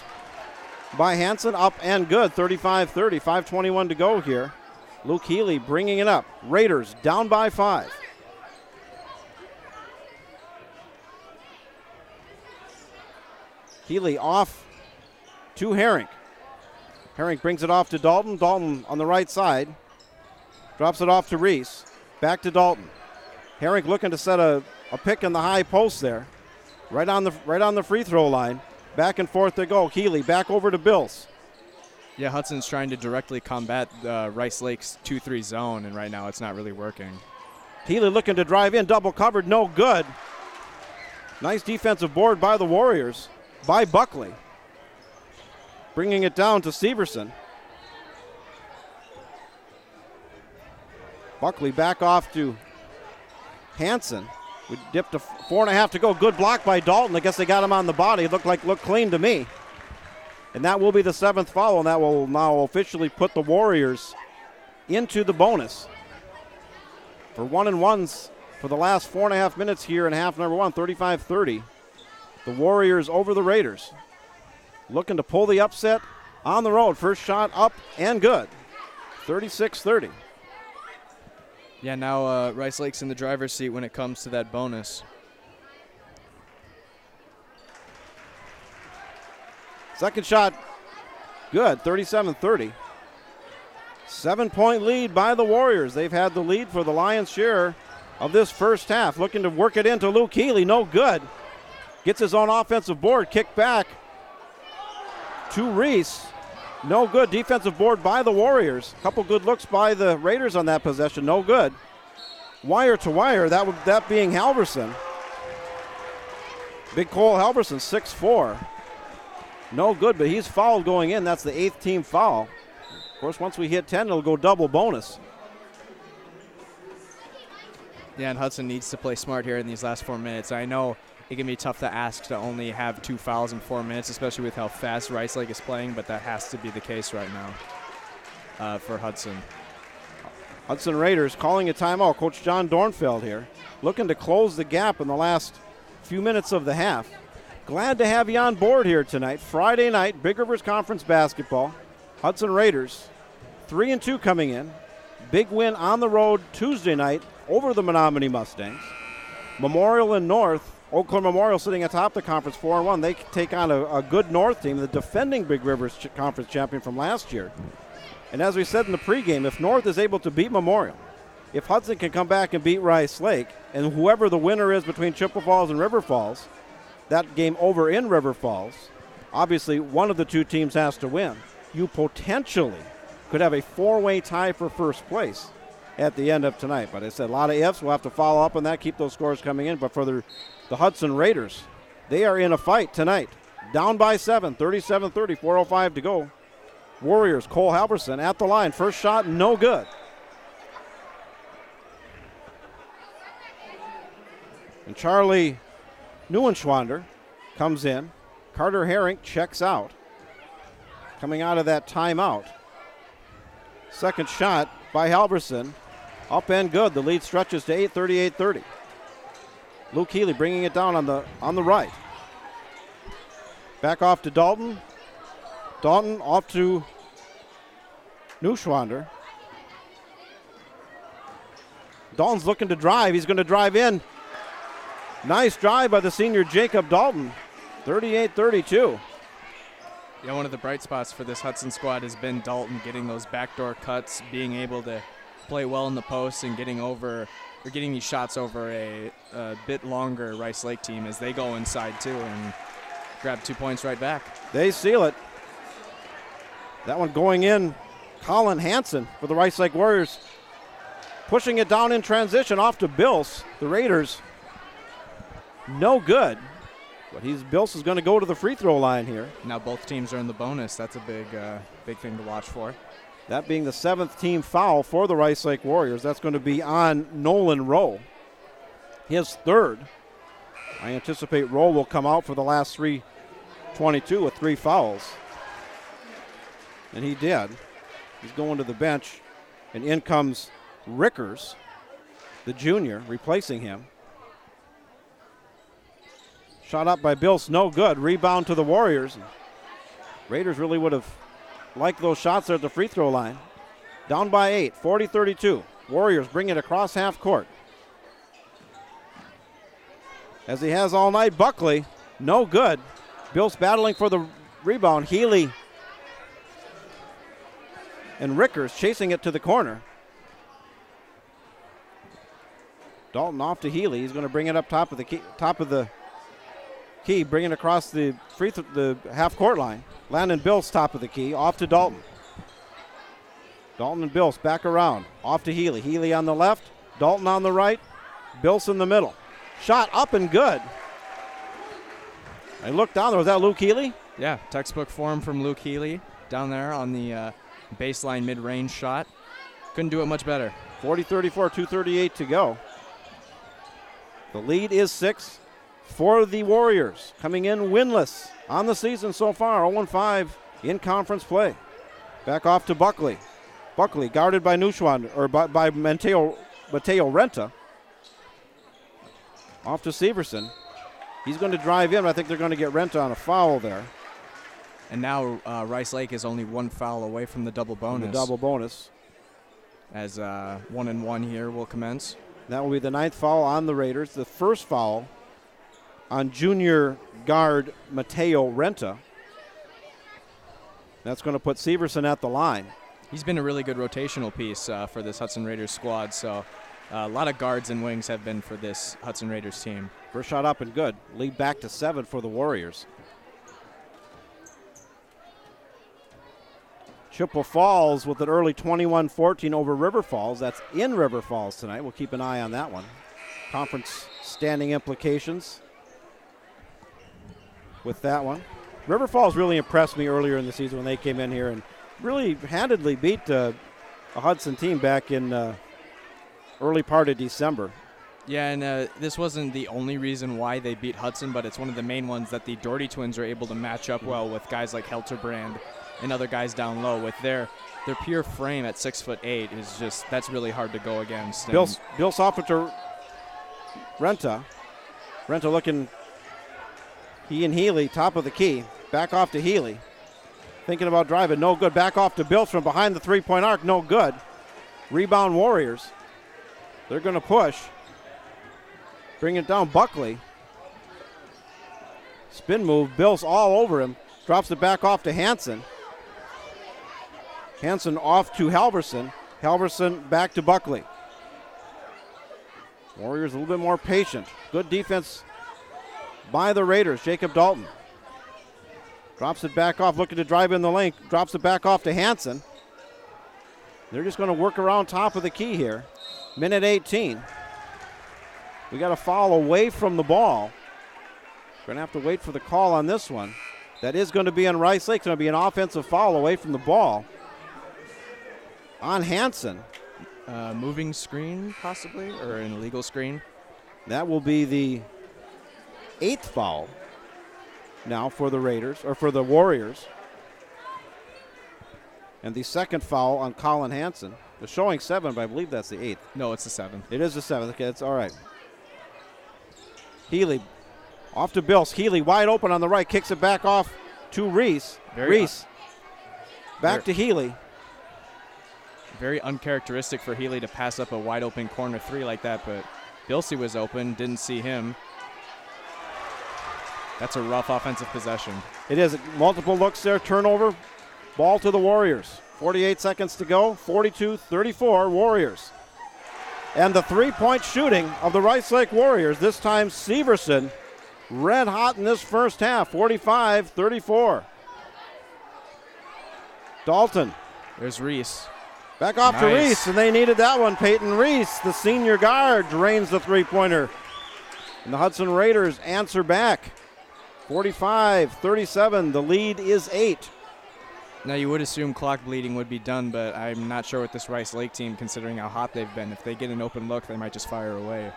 by Hanson, up and good. 35-30, 5:21 to go here. Luke Healy bringing it up. Raiders down by 5. Healy off to Herring. Herring brings it off to Dalton. Dalton on the right side. Drops it off to Reese. Back to Dalton. Herring looking to set a pick in the high post there. Right on the free throw line. Back and forth they go. Healy back over to Bills. Yeah, Hudson's trying to directly combat Rice Lake's 2-3 zone, and right now it's not really working. Healy looking to drive in, double covered, no good. Nice defensive board by the Warriors, by Buckley. Bringing it down to Severson. Buckley back off to Hansen. We dipped to 4.5 to go. Good block by Dalton. I guess they got him on the body. It looked clean to me. And that will be the 7th foul, and that will now officially put the Warriors into the bonus. For 1-and-1s for the last 4.5 minutes here in half number 1, 35-30. The Warriors over the Raiders. Looking to pull the upset on the road. First shot up and good. 36-30. Yeah, now Rice Lake's in the driver's seat when it comes to that bonus. Second shot, good, 37-30. 7-point lead by the Warriors. They've had the lead for the lion's share of this first half. Looking to work it into Luke Healy, no good. Gets his own offensive board, kick back to Reese. No good. Defensive board by the Warriors. Couple good looks by the Raiders on that possession. No good. Wire to wire. That being Halverson. Big Cole Halverson, 6'4". No good, but he's fouled going in. That's the 8th team foul. Of course, once we hit 10, it'll go double bonus. Yeah, and Hudson needs to play smart here in these last 4 minutes. I know it can be tough to ask to only have 2 fouls in 4 minutes, especially with how fast Rice Lake is playing, but that has to be the case right now for Hudson. Hudson Raiders calling a timeout. Coach John Dornfeld here, looking to close the gap in the last few minutes of the half. Glad to have you on board here tonight. Friday night, Big Rivers Conference basketball. Hudson Raiders, 3-2 coming in. Big win on the road Tuesday night over the Menominee Mustangs. Memorial and North. Eau Claire Memorial sitting atop the conference 4-1. They take on a good North team, the defending Big Rivers Conference champion from last year. And as we said in the pregame, if North is able to beat Memorial, if Hudson can come back and beat Rice Lake, and whoever the winner is between Chippewa Falls and River Falls, that game over in River Falls, obviously one of the two teams has to win. You potentially could have a 4-way tie for first place at the end of tonight. But I said a lot of ifs. We'll have to follow up on that, keep those scores coming in. But for the Hudson Raiders, they are in a fight tonight. Down by 7, 37-30, 4:05 to go. Warriors, Cole Halverson at the line. First shot, no good. And Charlie Neuenschwander comes in. Carter Herring checks out. Coming out of that timeout. Second shot by Halverson. Up and good. The lead stretches to 8, 38-30. Luke Healy bringing it down on the right. Back off to Dalton. Dalton off to Neuschwander. Dalton's looking to drive. He's going to drive in. Nice drive by the senior Jacob Dalton. 38-32. Yeah, one of the bright spots for this Hudson squad has been Dalton getting those backdoor cuts, being able to play well in the post and getting these shots over a bit longer Rice Lake team as they go inside too and grab 2 points right back. They seal it. That one going in. Colin Hansen for the Rice Lake Warriors. Pushing it down in transition off to Bills. The Raiders, no good. But Bills is going to go to the free throw line here. Now both teams are in the bonus. That's a big thing to watch for. That being the 7th team foul for the Rice Lake Warriors. That's going to be on Nolan Rowe. His third. I anticipate Rowe will come out for the last 3:22 with 3 fouls. And he did. He's going to the bench. And in comes Rickers, the junior, replacing him. Shot up by Bills, no good. Rebound to the Warriors. Raiders really would have liked those shots there at the free throw line. Down by 8, 40-32. Warriors bring it across half court. As he has all night, Buckley, no good. Bills battling for the rebound. Healy and Rickers chasing it to the corner. Dalton off to Healy. He's going to bring it up top of the Key bringing across the the half-court line. Landon Bills top of the key, off to Dalton. Dalton and Bills back around, off to Healy. Healy on the left, Dalton on the right, Bills in the middle. Shot up and good. I looked down there. Was that Luke Healy? Yeah, textbook form from Luke Healy down there on the baseline mid-range shot. Couldn't do it much better. 40-34, 2:38 to go. The lead is 6 for the Warriors, coming in winless on the season so far, 0-5 in conference play. Back off to Buckley. Buckley guarded by Nushwan, or by Mateo Renta. Off to Severson. He's going to drive in. I think they're going to get Renta on a foul there. And now Rice Lake is only one foul away from the double bonus. As 1-1 here will commence. That will be the 9th foul on the Raiders. The first foul on junior guard Mateo Renta. That's going to put Severson at the line. He's been a really good rotational piece for this Hudson Raiders squad. So a lot of guards and wings have been for this Hudson Raiders team. First shot up and good. Lead back to 7 for the Warriors. Chippewa Falls with an early 21-14 over River Falls. That's in River Falls tonight. We'll keep an eye on that one. Conference standing implications with that one. River Falls really impressed me earlier in the season when they came in here and really handedly beat a Hudson team back in early part of December. Yeah, and this wasn't the only reason why they beat Hudson, but it's one of the main ones that the Doherty twins are able to match up well with guys like Helterbrand and other guys down low. With their pure frame at 6'8" is just, that's really hard to go against. Bill's off it to Renta. Renta looking, he and Healy top of the key. Back off to Healy. Thinking about driving, no good. Back off to Bills from behind the three-point arc, no good. Rebound Warriors. They're going to push. Bring it down, Buckley. Spin move, Bills all over him. Drops it back off to Hansen. Hansen off to Halverson. Halverson back to Buckley. Warriors a little bit more patient. Good defense by the Raiders. Jacob Dalton. Drops it back off, looking to drive in the lane. Drops it back off to Hansen. They're just going to work around top of the key here. Minute 18. We got a foul away from the ball. We're going to have to wait for the call on this one. That is going to be on Rice Lake. It's going to be an offensive foul away from the ball on Hansen. Moving screen, possibly, or an illegal screen. That will be the 8th foul now for the Raiders, or for the Warriors. And the 2nd foul on Colin Hansen. They're showing 7, but I believe that's the 8th. No, it's the 7th. It is the 7th. Okay, that's all right. Healy off to Bills. Healy wide open on the right. Kicks it back off to Reese. Reese back to Healy. Very uncharacteristic for Healy to pass up a wide open corner 3 like that, but Bilsey was open. Didn't see him. That's a rough offensive possession. It is. Multiple looks there. Turnover. Ball to the Warriors. 48 seconds to go. 42-34 Warriors. And the three-point shooting of the Rice Lake Warriors. This time Severson red hot in this first half. 45-34. Dalton. There's Reese. Back off to Reese, and they needed that one. Peyton Reese, the senior guard, drains the three-pointer. And the Hudson Raiders answer back. 45-37. The lead is 8. Now, you would assume clock bleeding would be done, but I'm not sure with this Rice Lake team, considering how hot they've been. If they get an open look, they might just fire away.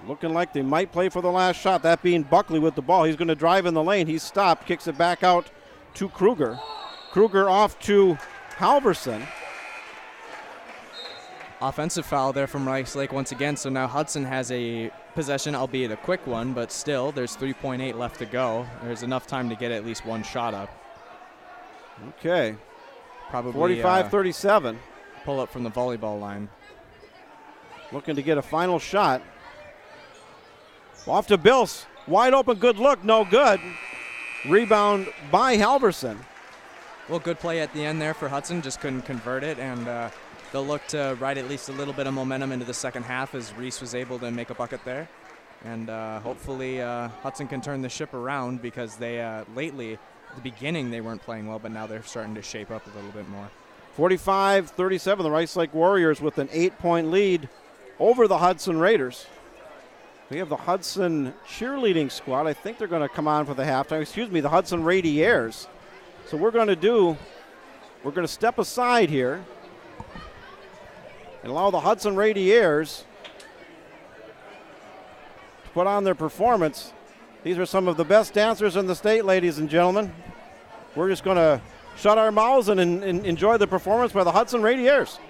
Looking like they might play for the last shot, that being Buckley with the ball. He's going to drive in the lane. He's stopped, kicks it back out to Kruger. Kruger off to Halverson. Offensive foul there from Rice Lake once again, so now Hudson has a possession, albeit a quick one, but still, there's 3.8 left to go. There's enough time to get at least one shot up. Okay. Probably 45-37. Pull up from the volleyball line. Looking to get a final shot. Off to Bills. Wide open, good look, no good. Rebound by Halverson. Well, good play at the end there for Hudson, just couldn't convert it, and they'll look to ride at least a little bit of momentum into the second half as Reese was able to make a bucket there. And hopefully Hudson can turn the ship around, because they lately, at the beginning, they weren't playing well, but now they're starting to shape up a little bit more. 45-37, the Rice Lake Warriors with an 8-point lead over the Hudson Raiders. We have the Hudson cheerleading squad. I think they're going to come on for the halftime. Excuse me, the Hudson Radiers. So we're going to step aside here and allow the Hudson Radiers to put on their performance. These are some of the best dancers in the state, ladies and gentlemen. We're just going to shut our mouths and enjoy the performance by the Hudson Radiers.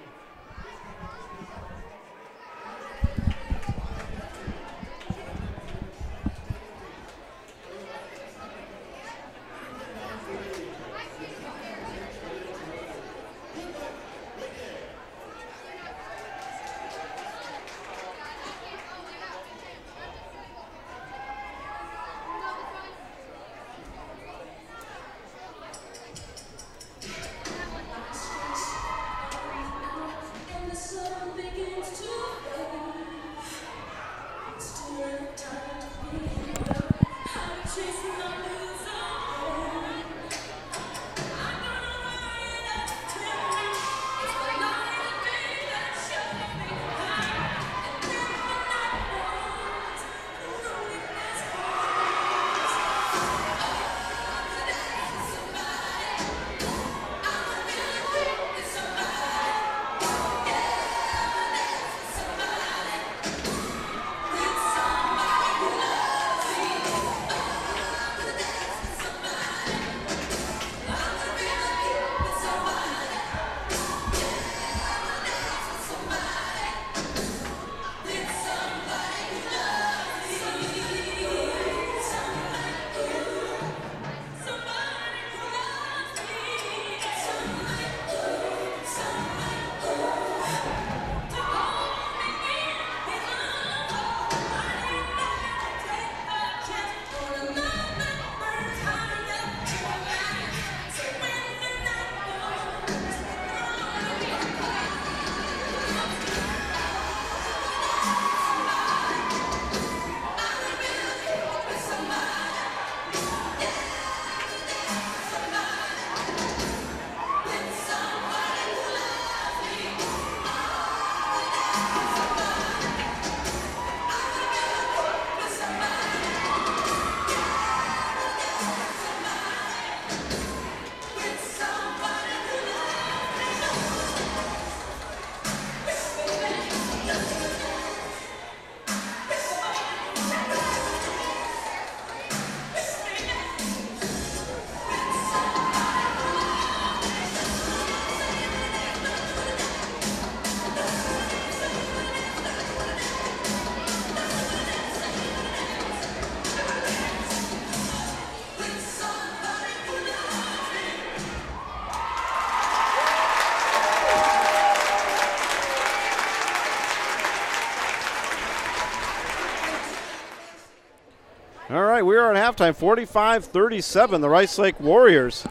All right, we are at halftime, 45-37. The Rice Lake Warriors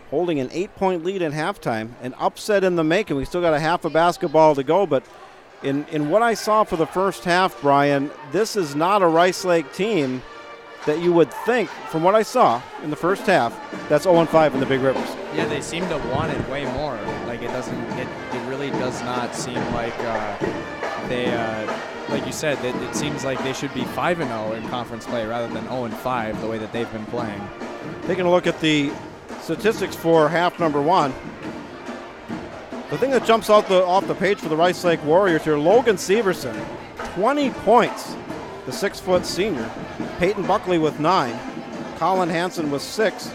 holding an 8-point lead in halftime. An upset in the making. We still got a half a basketball to go, but in what I saw for the first half, Brian, this is not a Rice Lake team that you would think, from what I saw in the first half, that's 0-5 in the Big Rivers. Yeah, they seem to want it way more. Like, it really does not seem like like you said, it seems like they should be 5-0 in conference play rather than 0-5 the way that they've been playing. Taking a look at the statistics for half number one, the thing that jumps off the page for the Rice Lake Warriors here, Logan Severson, 20 points, the 6-foot senior. Peyton Buckley with 9. Colin Hansen with 6.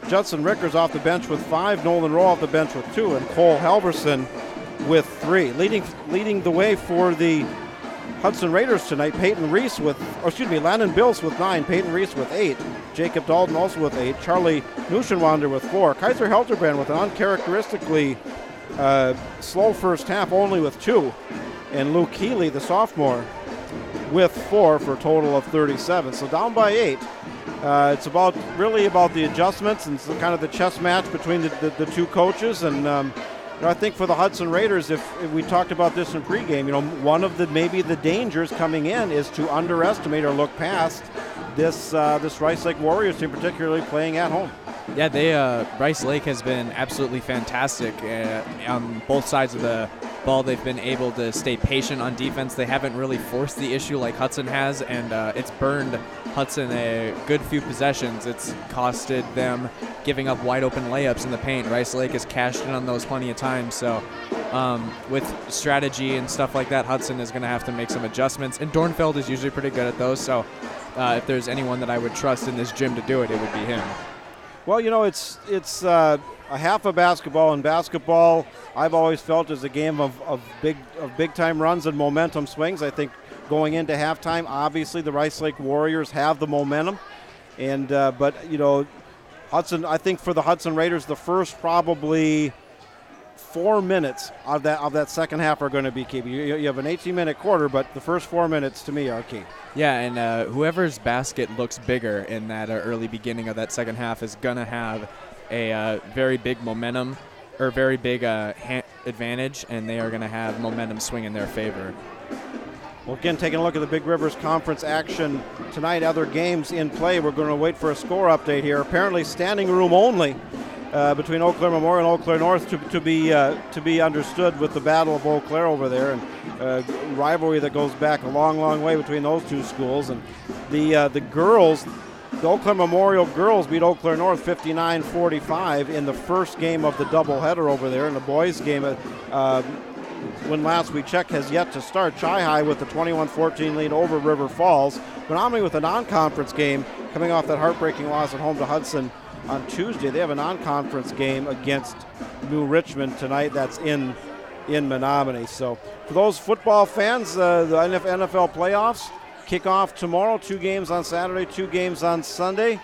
Judson Rickers off the bench with 5. Nolan Rowe off the bench with 2. And Cole Halverson with 3. Leading the way for the Hudson Raiders tonight, Landon Bills with 9. Peyton Reese with 8. Jacob Dalton also with 8. Charlie Nuschenwander with 4. Kaiser Helterbrand with an uncharacteristically slow first half, only with 2. And Luke Healy, the sophomore, with 4 for a total of 37. So down by 8. It's really about the adjustments and kind of the chess match between the two coaches. And I think for the Hudson Raiders, if we talked about this in pregame, one of maybe the dangers coming in is to underestimate or look past this Rice Lake Warriors team, particularly playing at home. Yeah, Rice Lake has been absolutely fantastic on both sides of the ball. They've been able to stay patient on defense. They haven't really forced the issue like Hudson has, and it's burned Hudson a good few possessions. It's costed them giving up wide open layups in the paint. Rice Lake has cashed in on those plenty of times. So with strategy and stuff like that, Hudson is going to have to make some adjustments. And Dornfeld is usually pretty good at those. So if there's anyone that I would trust in this gym to do it, it would be him. Well, it's a half of basketball, and basketball I've always felt is a game of big time runs and momentum swings. I think going into halftime, obviously the Rice Lake Warriors have the momentum, and but Hudson. I think for the Hudson Raiders, the first probably 4 minutes of that second half are going to be key. You have an 18-minute quarter, but the first 4 minutes to me are key. Yeah, and whoever's basket looks bigger in that early beginning of that second half is going to have a very big momentum or very big advantage, and they are going to have momentum swing in their favor. Well, again, taking a look at the Big Rivers Conference action tonight, other games in play. We're going to wait for a score update here. Apparently standing room only between Eau Claire Memorial and Eau Claire North to be understood with the Battle of Eau Claire over there, and rivalry that goes back a long way between those two schools. And the girls, the Eau Claire Memorial girls beat Eau Claire North 59-45 in the first game of the doubleheader over there. And the boys game, when last we checked, has yet to start. Chi-High with the 21-14 lead over River Falls. Menominee with a non-conference game coming off that heartbreaking loss at home to Hudson on Tuesday. They have a non-conference game against New Richmond tonight. That's in Menominee. So for those football fans, the NFL playoffs kick off tomorrow. 2 games on Saturday, 2 games on Sunday.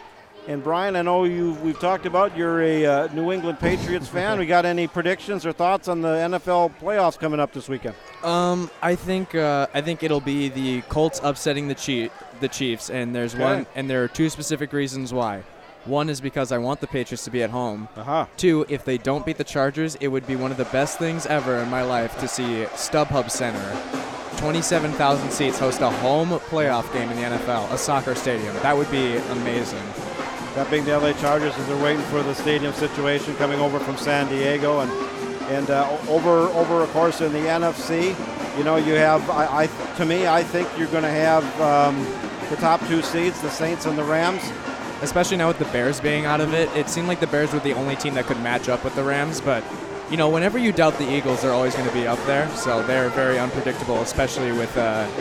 And Brian, I know we've talked about you're a New England Patriots fan. We got any predictions or thoughts on the NFL playoffs coming up this weekend? I think it'll be the Colts upsetting the Chiefs, and there's one, and there are 2 specific reasons why. One is because I want the Patriots to be at home. 2, if they don't beat the Chargers, it would be one of the best things ever in my life to see StubHub Center, 27,000 seats, host a home playoff game in the NFL, a soccer stadium. That would be amazing. That being the LA Chargers, as they're waiting for the stadium situation coming over from San Diego, and over of course in the NFC, you have I think you're going to have the top 2 seeds, the Saints and the Rams. Especially now with the Bears being out of it, it seemed like the Bears were the only team that could match up with the Rams, but whenever you doubt the Eagles, they're always going to be up there, so they're very unpredictable, especially with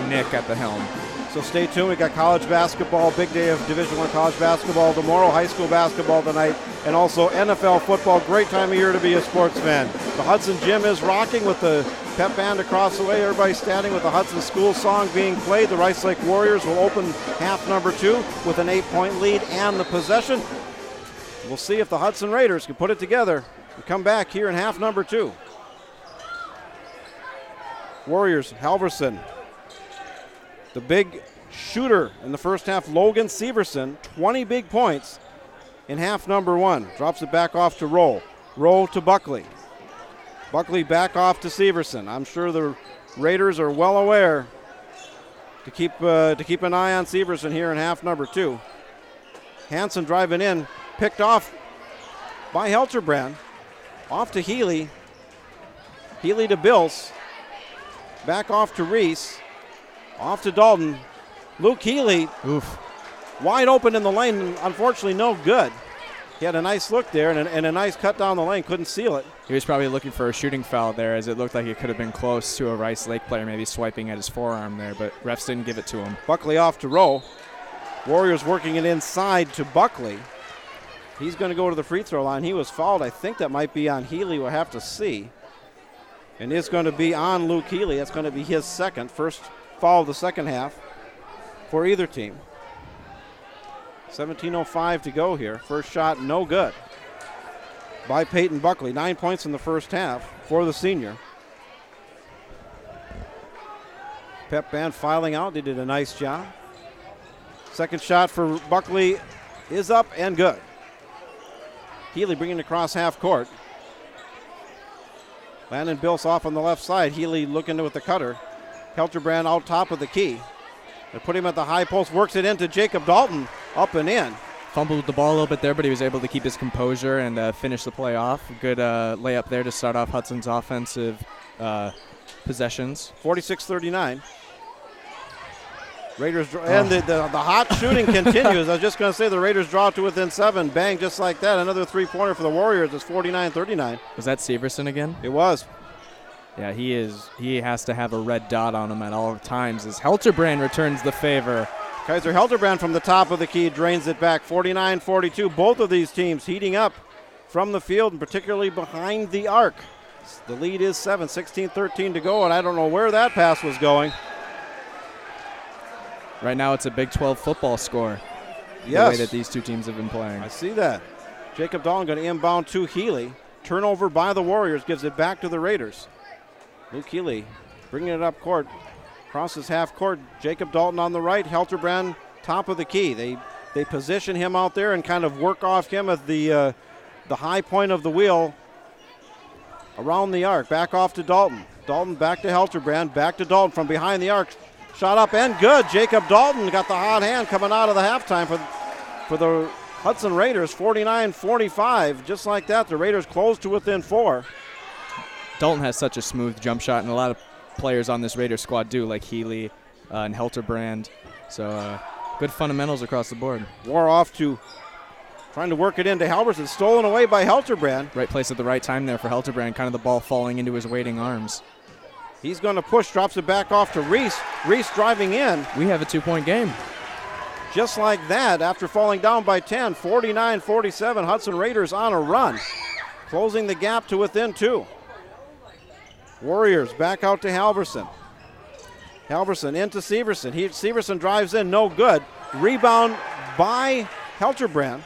Nick at the helm. So stay tuned. We got college basketball, big day of Division I college basketball tomorrow, high school basketball tonight, and also NFL football. Great time of year to be a sports fan. The Hudson Gym is rocking with the pep band across the way. Everybody standing with the Hudson School song being played. The Rice Lake Warriors will open half number 2 with an 8-point lead and the possession. We'll see if the Hudson Raiders can put it together and come back here in half number 2. Warriors, Halverson. The big shooter in the first half, Logan Severson, 20 big points in half number 1. Drops it back off to Rowe. Rowe to Buckley. Buckley back off to Severson. I'm sure the Raiders are well aware to keep an eye on Severson here in half number 2. Hansen driving in, picked off by Helterbrand. Off to Healy. Healy to Bills. Back off to Reese. Off to Dalton. Luke Healy, wide open in the lane, unfortunately no good. He had a nice look there and a nice cut down the lane, couldn't seal it. He was probably looking for a shooting foul there, as it looked like it could have been close to a Rice Lake player, maybe swiping at his forearm there, but refs didn't give it to him. Buckley off to Rowe. Warriors working it inside to Buckley. He's going to go to the free throw line. He was fouled. I think that might be on Healy. We'll have to see. And it's going to be on Luke Healy. That's going to be his first foul of the second half for either team. 17:05 to go here. First shot, no good by Peyton Buckley. 9 points in the first half for the senior. Pep band filing out. They did a nice job. Second shot for Buckley is up and good. Healy bringing it across half court. Landon Bills off on the left side. Healy looking with the cutter. Helterbrand out top of the key. They put him at the high post, works it into Jacob Dalton, up and in. Fumbled with the ball a little bit there, but he was able to keep his composure and finish the play off. Good layup there to start off Hudson's offensive possessions. 46-39. Raiders and the hot shooting continues. I was just going to say the Raiders draw to within 7. Bang, just like that. Another three-pointer for the Warriors. It's 49-39. Was that Severson again? It was. Yeah, he has to have a red dot on him at all times as Helterbrand returns the favor. Kaiser Helterbrand from the top of the key drains it back. 49-42. Both of these teams heating up from the field, and particularly behind the arc. The lead is 7, 16-13 to go, and I don't know where that pass was going. Right now it's a Big 12 football score. Yes. The way that these two teams have been playing. I see that. Jacob Dalton going to inbound to Healy. Turnover by the Warriors gives it back to the Raiders. Luke Healy bringing it up court. Crosses half court. Jacob Dalton on the right. Helterbrand top of the key. They position him out there and kind of work off him at the high point of the wheel around the arc. Back off to Dalton. Dalton back to Helterbrand. Back to Dalton from behind the arc. Shot up and good. Jacob Dalton got the hot hand coming out of the halftime for the Hudson Raiders. 49-45. Just like that, the Raiders close to within 4. Dalton has such a smooth jump shot, and a lot of players on this Raiders squad do, like Healy and Helterbrand. So good fundamentals across the board. War off to trying to work it into Halverson. Stolen away by Helterbrand. Right place at the right time there for Helterbrand. Kind of the ball falling into his waiting arms. He's going to push, drops it back off to Reese. Reese driving in. We have a 2-point game. Just like that, after falling down by 10, 49-47, Hudson Raiders on a run. Closing the gap to within 2. Warriors back out to Halverson. Halverson into Severson. Severson drives in, no good. Rebound by Helterbrand.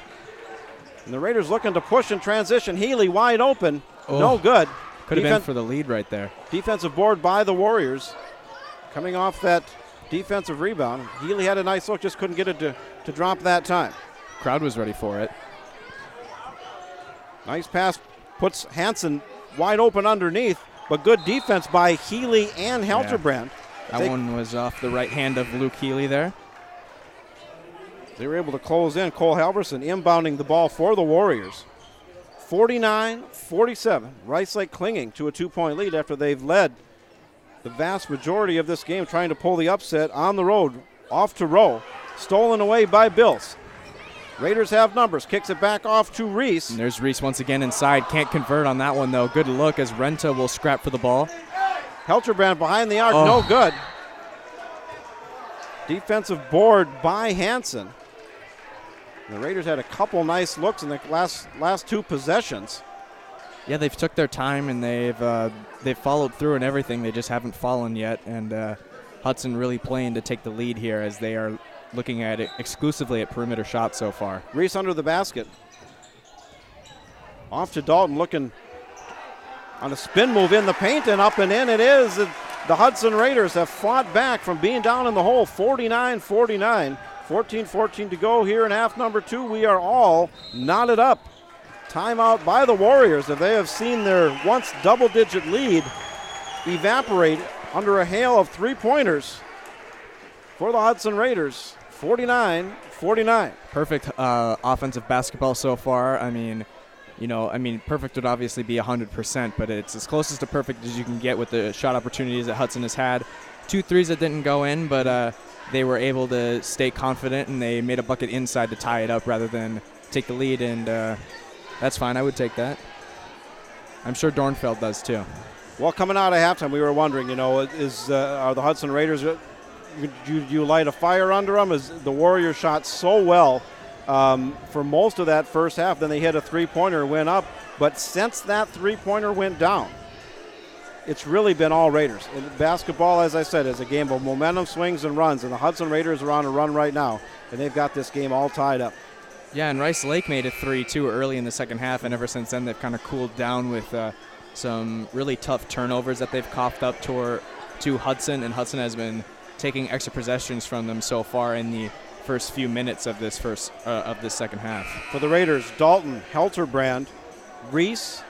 And the Raiders looking to push in transition. Healy wide open, no good. Could have been for the lead right there. Defensive board by the Warriors. Coming off that defensive rebound. Healy had a nice look, just couldn't get it to drop that time. Crowd was ready for it. Nice pass, puts Hansen wide open underneath, but good defense by Healy and Helterbrand. Yeah. That one was off the right hand of Luke Healy there. They were able to close in. Cole Halverson inbounding the ball for the Warriors. 49-47. Rice Lake clinging to a 2-point lead after they've led the vast majority of this game, trying to pull the upset on the road. Off to Rowe. Stolen away by Bills. Raiders have numbers. Kicks it back off to Reese. And there's Reese once again inside. Can't convert on that one, though. Good look as Renta will scrap for the ball. Helterbrand behind the arc. No good. Defensive board by Hansen. The Raiders had a couple nice looks in the last 2 possessions. Yeah, they've took their time and they've followed through and everything. They just haven't fallen yet. And Hudson really playing to take the lead here as they are looking at it exclusively at perimeter shots so far. Reese under the basket. Off to Dalton, looking on a spin move in the paint, and up and in it is. The Hudson Raiders have fought back from being down in the hole. 49-49. 14-14 to go here in half number 2. We are all knotted up. Timeout by the Warriors, if they have seen their once double-digit lead evaporate under a hail of 3-pointers for the Hudson Raiders. 49-49. Perfect offensive basketball so far. I mean, perfect would obviously be 100%, but it's as close as to perfect as you can get with the shot opportunities that Hudson has had. 2 threes that didn't go in, but they were able to stay confident, and they made a bucket inside to tie it up rather than take the lead, and that's fine. I would take that. I'm sure Dornfeld does too. Well, coming out of halftime, we were wondering, are the Hudson Raiders, do you light a fire under them? As the Warriors shot so well for most of that first half, then they hit a 3-pointer, went up, but since that 3-pointer went down, it's really been all Raiders. And basketball, as I said, is a game of momentum, swings, and runs, and the Hudson Raiders are on a run right now, and they've got this game all tied up. Yeah, and Rice Lake made a 3 too early in the second half, and ever since then they've kind of cooled down with some really tough turnovers that they've coughed up to Hudson, and Hudson has been taking extra possessions from them so far in the first few minutes of this second half. For the Raiders, Dalton, Helterbrand, Reese,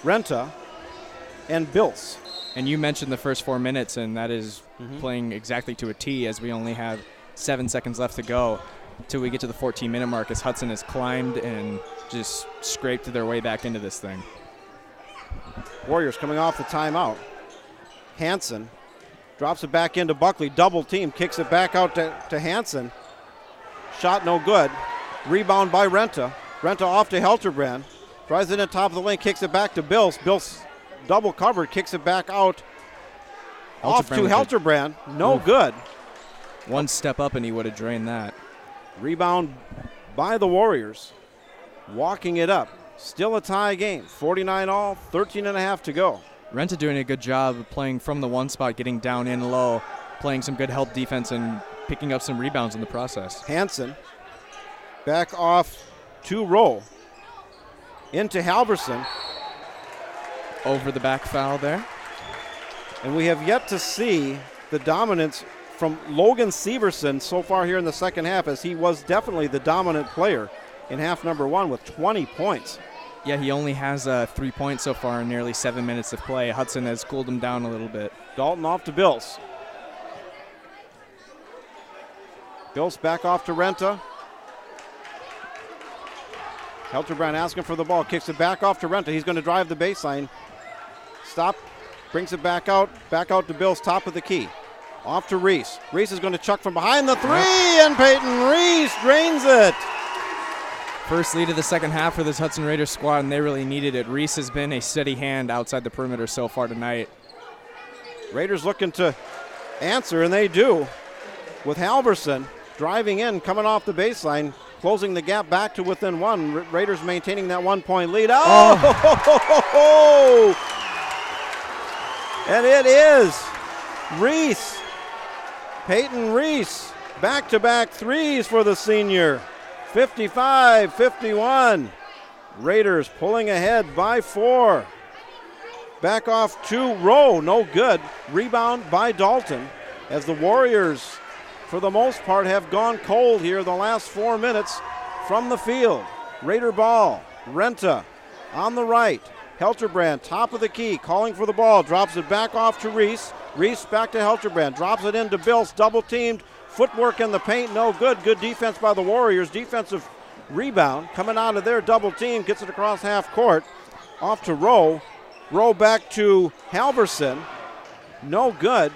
Renta, and Bills. And you mentioned the first 4 minutes, and that is playing exactly to a T, as we only have 7 seconds left to go till we get to the 14-minute mark, as Hudson has climbed and just scraped their way back into this thing. Warriors coming off the timeout. Hansen drops it back into Buckley. Double team. Kicks it back out to Hansen. Shot no good. Rebound by Renta. Renta off to Helterbrand. Drives it in top of the lane. Kicks it back to Bills. Bills double covered. Kicks it back out. Off to Helterbrand. No good. One step up and he would have drained that. Rebound by the Warriors. Walking it up. Still a tie game. 49 all, 13 and a half to go. Renta doing a good job of playing from the one spot, getting down in low, playing some good help defense and picking up some rebounds in the process. Hansen back off to Rowe. Into Halverson. Over the back foul there. And we have yet to see the dominance from Logan Severson so far here in the second half, as he was definitely the dominant player in half number one with 20 points. Yeah, he only has 3 points so far in nearly 7 minutes of play. Hudson has cooled him down a little bit. Dalton off to Bills. Bills back off to Renta. Helterbrand asking for the ball. Kicks it back off to Renta. He's going to drive the baseline. Stop. Brings it back out to Bills, top of the key. Off to Reese. Reese is going to chuck from behind the three, and Peyton Reese drains it. First lead of the second half for this Hudson Raiders squad, and they really needed it. Reese has been a steady hand outside the perimeter so far tonight. Raiders looking to answer, and they do, with Halverson driving in, coming off the baseline, closing the gap back to within one. Raiders maintaining that 1 point lead. Oh! And it is Reese. Peyton Reese. Back-to-back threes for the senior. 55-51. Raiders pulling ahead by 4. Back off to Rowe. No good. Rebound by Dalton, as the Warriors, for the most part, have gone cold here the last 4 minutes from the field. Raider ball. Renta on the right. Helterbrand, top of the key, calling for the ball. Drops it back off to Reese. Reese back to Helterbrand. Drops it into Bills. Double teamed. Footwork in the paint, no good. Good defense by the Warriors. Defensive rebound coming out of their double team. Gets it across half court. Off to Rowe. Rowe back to Halverson. No good.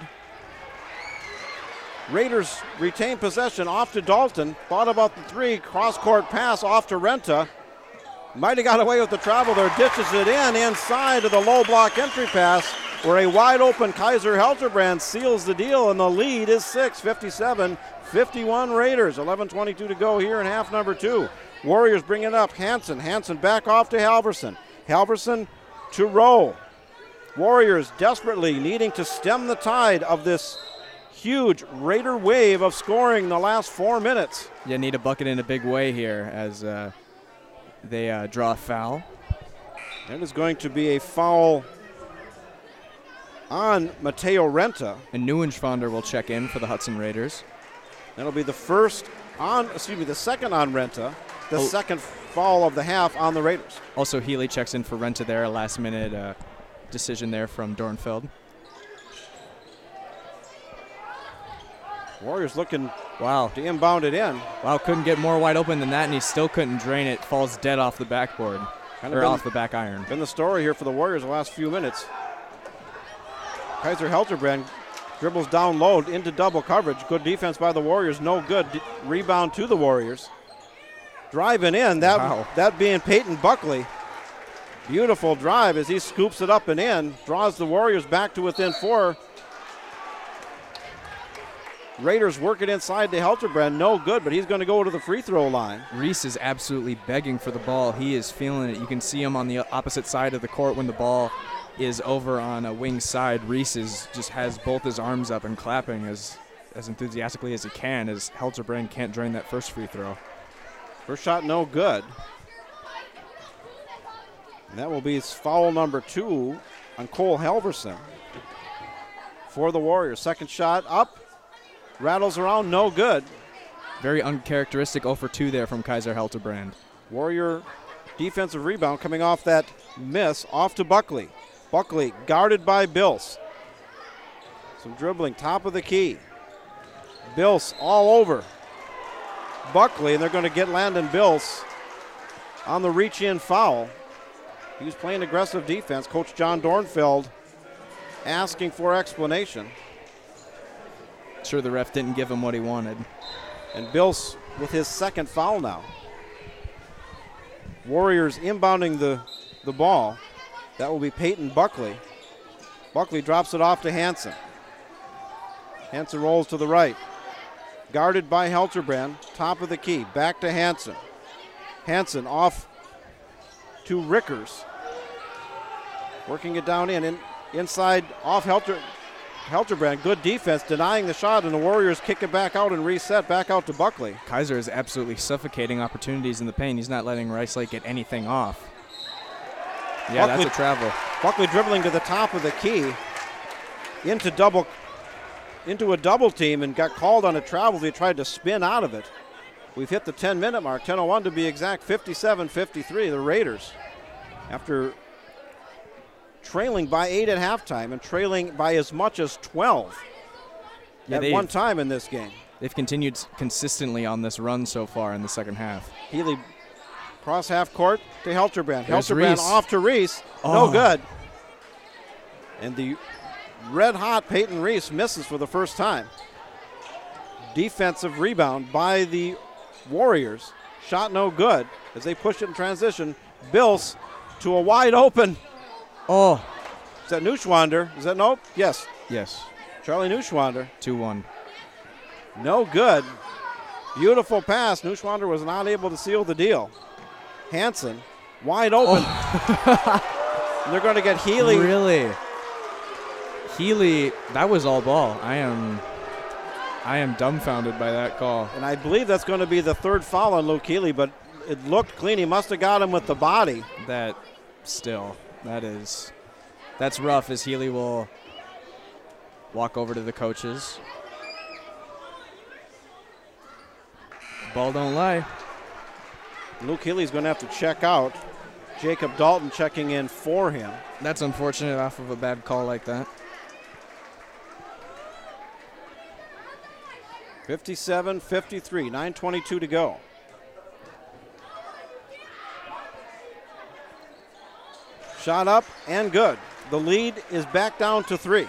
Raiders retain possession. Off to Dalton. Thought about the three. Cross-court pass off to Renta. Might have got away with the travel there. Ditches it inside of the low block entry pass, where a wide-open Kaiser Helterbrand seals the deal, and the lead is 6, 57-51 Raiders. 11:22 to go here in half number 2. Warriors bring it up. Hansen back off to Halverson. Halverson to Rowe. Warriors desperately needing to stem the tide of this huge Raider wave of scoring the last 4 minutes. Yeah, need a bucket in a big way here as they draw a foul. That is going to be a foul on Mateo Renta. And Neuenschwander will check in for the Hudson Raiders. That'll be the second on Renta, the second foul of the half on the Raiders. Also, Healy checks in for Renta there, a last-minute decision there from Dornfeld. Warriors looking to inbound it in. Wow, couldn't get more wide open than that, and he still couldn't drain it. Falls dead off the backboard, off the back iron. Been the story here for the Warriors the last few minutes. Kaiser Helterbrand dribbles down low into double coverage. Good defense by the Warriors. No good. Rebound to the Warriors. Driving in, that being Peyton Buckley. Beautiful drive as he scoops it up and in. Draws the Warriors back to within 4. Raiders work it inside to Helterbrand. No good, but he's going to go to the free throw line. Reese is absolutely begging for the ball. He is feeling it. You can see him on the opposite side of the court when the ball is over on a wing side. Reese just has both his arms up and clapping as enthusiastically as he can, as Helterbrand can't drain that first free throw. First shot no good. And that will be foul number 2 on Cole Halverson for the Warriors. Second shot up. Rattles around, no good. Very uncharacteristic 0 for 2 there from Kaiser Helterbrand. Warrior Defensive rebound coming off that miss, off to Buckley. Buckley guarded by Bills. Some dribbling, top of the key. Bills all over Buckley, and they're going to get Landon Bills on the reach-in foul. He was playing aggressive defense. Coach John Dornfeld asking for explanation. Sure, the ref didn't give him what he wanted. And Bills with his second foul now. Warriors inbounding the ball. That will be Peyton Buckley. Buckley drops it off to Hansen. Hansen rolls to the right. Guarded by Helterbrand, top of the key. Back to Hansen. Hansen off to Rickers. Working it down inside off Helterbrand. Good defense, denying the shot, and the Warriors kick it back out and reset back out to Buckley. Kaiser is absolutely suffocating opportunities in the paint. He's not letting Rice Lake get anything off. Yeah, Buckley, that's a travel. Buckley dribbling to the top of the key into a double team and got called on a travel. He tried to spin out of it. We've hit the 10-minute mark, 10:01 to be exact, 57-53. The Raiders, after trailing by 8 at halftime and trailing by as much as 12 at one time in this game. They've continued consistently on this run so far in the second half. Healy cross half court to Helterbrand. Helterbrand Reese. off to Reese. No good. And the red-hot Peyton Reese misses for the first time. Defensive rebound by the Warriors. Shot no good as they push it in transition. Bills to a wide open. Oh. Is that Neuschwander? Is that nope? Yes. Yes. Charlie Neuschwander. 2-1. No good. Beautiful pass. Neuschwander was not able to seal the deal. Hansen wide open. Oh. And they're going to get Healy. Really? Healy, that was all ball. I am dumbfounded by that call. And I believe that's going to be the third foul on Luke Healy, but it looked clean. He must have got him with the body. That's rough, as Healy will walk over to the coaches. Ball don't lie. Luke Healy's going to have to check out. Jacob Dalton checking in for him. That's unfortunate off of a bad call like that. 57-53, 9:22 to go. Shot up and good. The lead is back down to 3.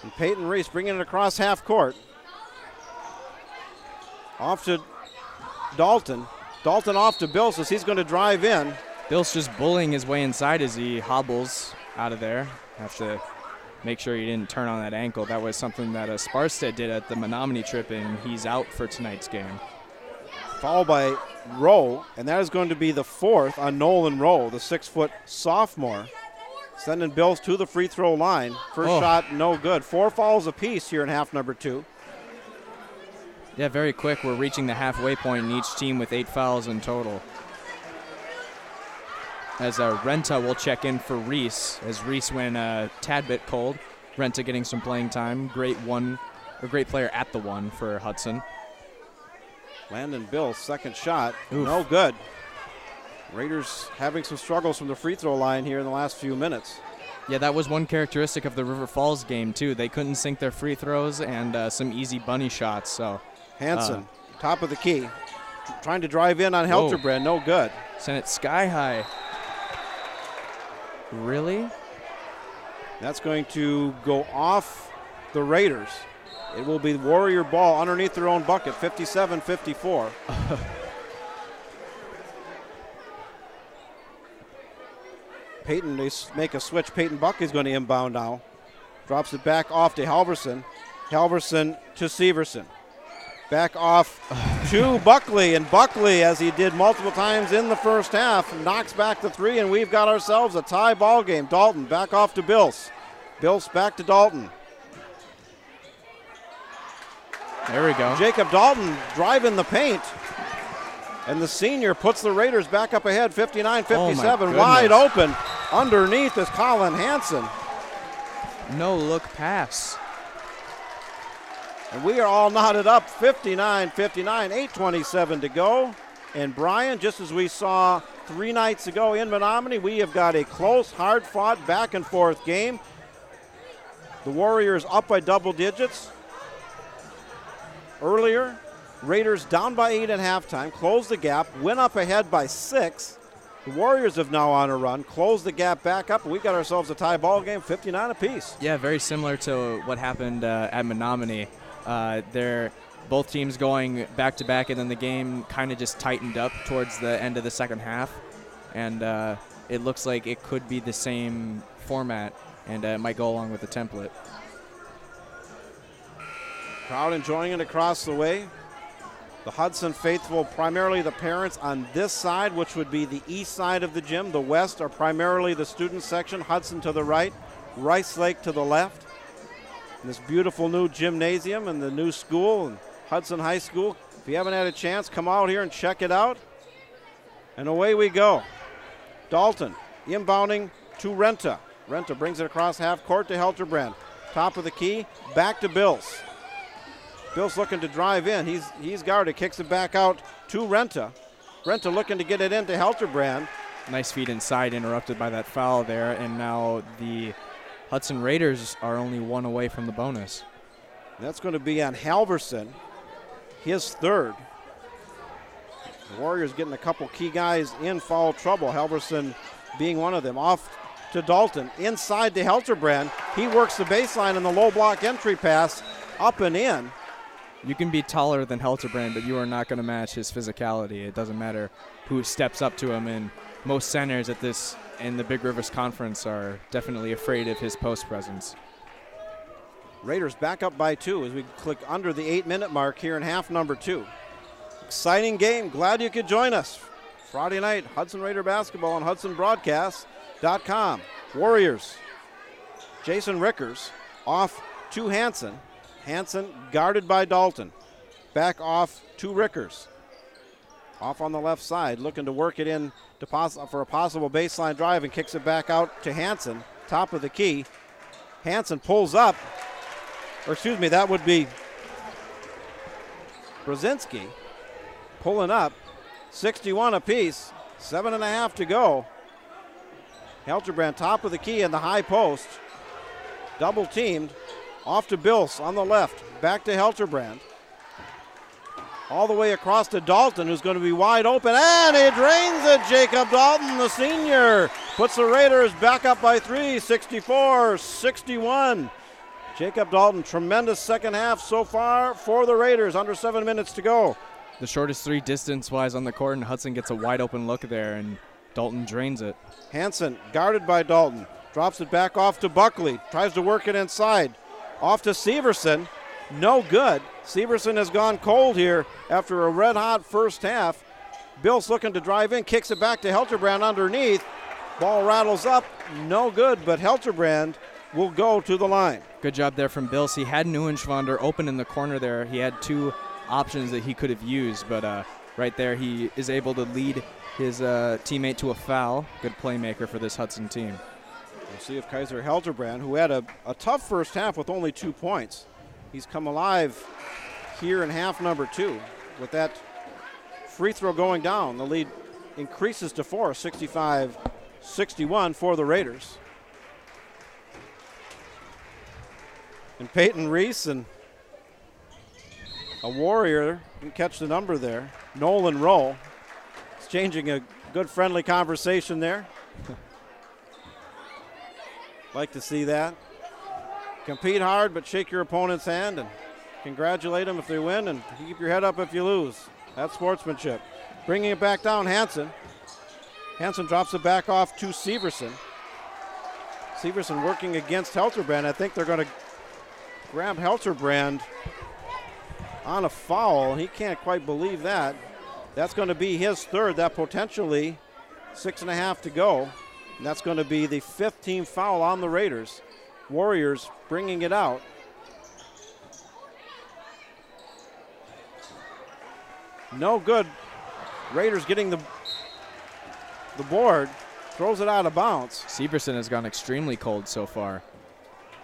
And Peyton Reese bringing it across half court. Off to Dalton. Dalton off to Bills as he's going to drive in. Bills just bullying his way inside as he hobbles out of there. Have to make sure he didn't turn on that ankle. That was something that Sparstead did at the Menominee trip, and he's out for tonight's game. Foul by Rowe, and that is going to be the 4th on Nolan Rowe, the 6-foot sophomore. Sending Bills to the free throw line. First shot, no good. 4 fouls apiece here in half number 2. Yeah, very quick. We're reaching the halfway point in each team with 8 fouls in total. As Renta will check in for Reese, as Reese went a tad bit cold. Renta getting some playing time. Great player at the 1 for Hudson. Landon Bills, second shot, Oof. No good. Raiders having some struggles from the free throw line here in the last few minutes. Yeah, that was one characteristic of the River Falls game, too. They couldn't sink their free throws and some easy bunny shots. So Hansen, top of the key, trying to drive in on Helterbrand, no good. Sent it sky high. Really? That's going to go off the Raiders. It will be Warrior ball underneath their own bucket, 57-54. Peyton, they make a switch. Peyton Buckley's going to inbound now. Drops it back off to Halverson. Halverson to Severson. Back off to Buckley, and Buckley, as he did multiple times in the first half, knocks back the 3, and we've got ourselves a tie ball game. Dalton back off to Bills. Bills back to Dalton. There we go. Jacob Dalton driving the paint, and the senior puts the Raiders back up ahead, 59-57, wide open. Underneath is Colin Hansen. No look pass. And we are all knotted up, 59-59, 8:27 to go. And Brian, just as we saw 3 nights ago in Menominee, we have got a close, hard-fought, back-and-forth game. The Warriors up by double digits earlier. Raiders down by 8 at halftime, closed the gap, went up ahead by 6. The Warriors have now on a run, closed the gap back up, and we got ourselves a tie ball game, 59 apiece. Yeah, very similar to what happened at Menominee. They're both teams going back-to-back, and then the game kind of just tightened up towards the end of the second half. And it looks like it could be the same format, and it might go along with the template. Crowd enjoying it across the way. The Hudson faithful, primarily the parents on this side, which would be the east side of the gym. The west are primarily the student section. Hudson to the right, Rice Lake to the left. And this beautiful new gymnasium and the new school, and Hudson High School. If you haven't had a chance, come out here and check it out. And away we go. Dalton inbounding to Renta. Renta brings it across half court to Helterbrand. Top of the key, back to Bills. Bills looking to drive in. He's guarded, kicks it back out to Renta. Renta looking to get it into Helterbrand. Nice feed inside, interrupted by that foul there, and now the Hudson Raiders are only 1 away from the bonus. That's going to be on Halverson, his third. The Warriors getting a couple key guys in foul trouble, Halverson being one of them. Off to Dalton, inside to Helterbrand. He works the baseline in the low block entry pass, up and in. You can be taller than Helterbrand, but you are not going to match his physicality. It doesn't matter who steps up to him, and most centers in the Big Rivers Conference are definitely afraid of his post presence. Raiders back up by 2 as we click under the 8-minute mark here in half number 2. Exciting game. Glad you could join us. Friday night, Hudson Raider basketball on HudsonBroadcast.com. Warriors. Jason Rickers off to Hansen. Hansen guarded by Dalton. Back off to Rickers. Off on the left side, looking to work it in for a possible baseline drive and kicks it back out to Hansen. Top of the key. Hansen pulls up. Or excuse me, that would be Brzezinski pulling up. 61 apiece. 7.5 to go. Helterbrand top of the key in the high post. Double teamed. Off to Bills on the left. Back to Helterbrand. All the way across to Dalton, who's going to be wide open. And he drains it. Jacob Dalton, the senior, puts the Raiders back up by 3, 64-61. Jacob Dalton, tremendous second half so far for the Raiders. Under 7 minutes to go. The shortest 3 distance-wise on the court, and Hudson gets a wide open look there, and Dalton drains it. Hansen guarded by Dalton. Drops it back off to Buckley. Tries to work it inside. Off to Severson. No good. Severson has gone cold here after a red-hot first half. Bill's looking to drive in. Kicks it back to Helterbrand underneath. Ball rattles up. No good, but Helterbrand will go to the line. Good job there from Bills. He had Neuenschwander open in the corner there. He had 2 options that he could have used, but right there he is able to lead his teammate to a foul. Good playmaker for this Hudson team. We'll see if Kaiser Helterbrand, who had a tough first half with only 2 points, he's come alive here in half number 2. With that free throw going down, the lead increases to 4, 65-61 for the Raiders. And Peyton Reese and a Warrior can catch the number there. Nolan Rowe exchanging a good friendly conversation there. Like to see that. Compete hard, but shake your opponent's hand and congratulate them if they win and keep your head up if you lose. That's sportsmanship. Bringing it back down, Hansen. Hansen drops it back off to Severson. Severson working against Helterbrand. I think they're going to grab Helterbrand on a foul. He can't quite believe that. That's going to be his third. That potentially 6.5 to go. And that's going to be the 5th team foul on the Raiders. Warriors bringing it out. No good. Raiders getting the board. Throws it out of bounds. Severson has gone extremely cold so far.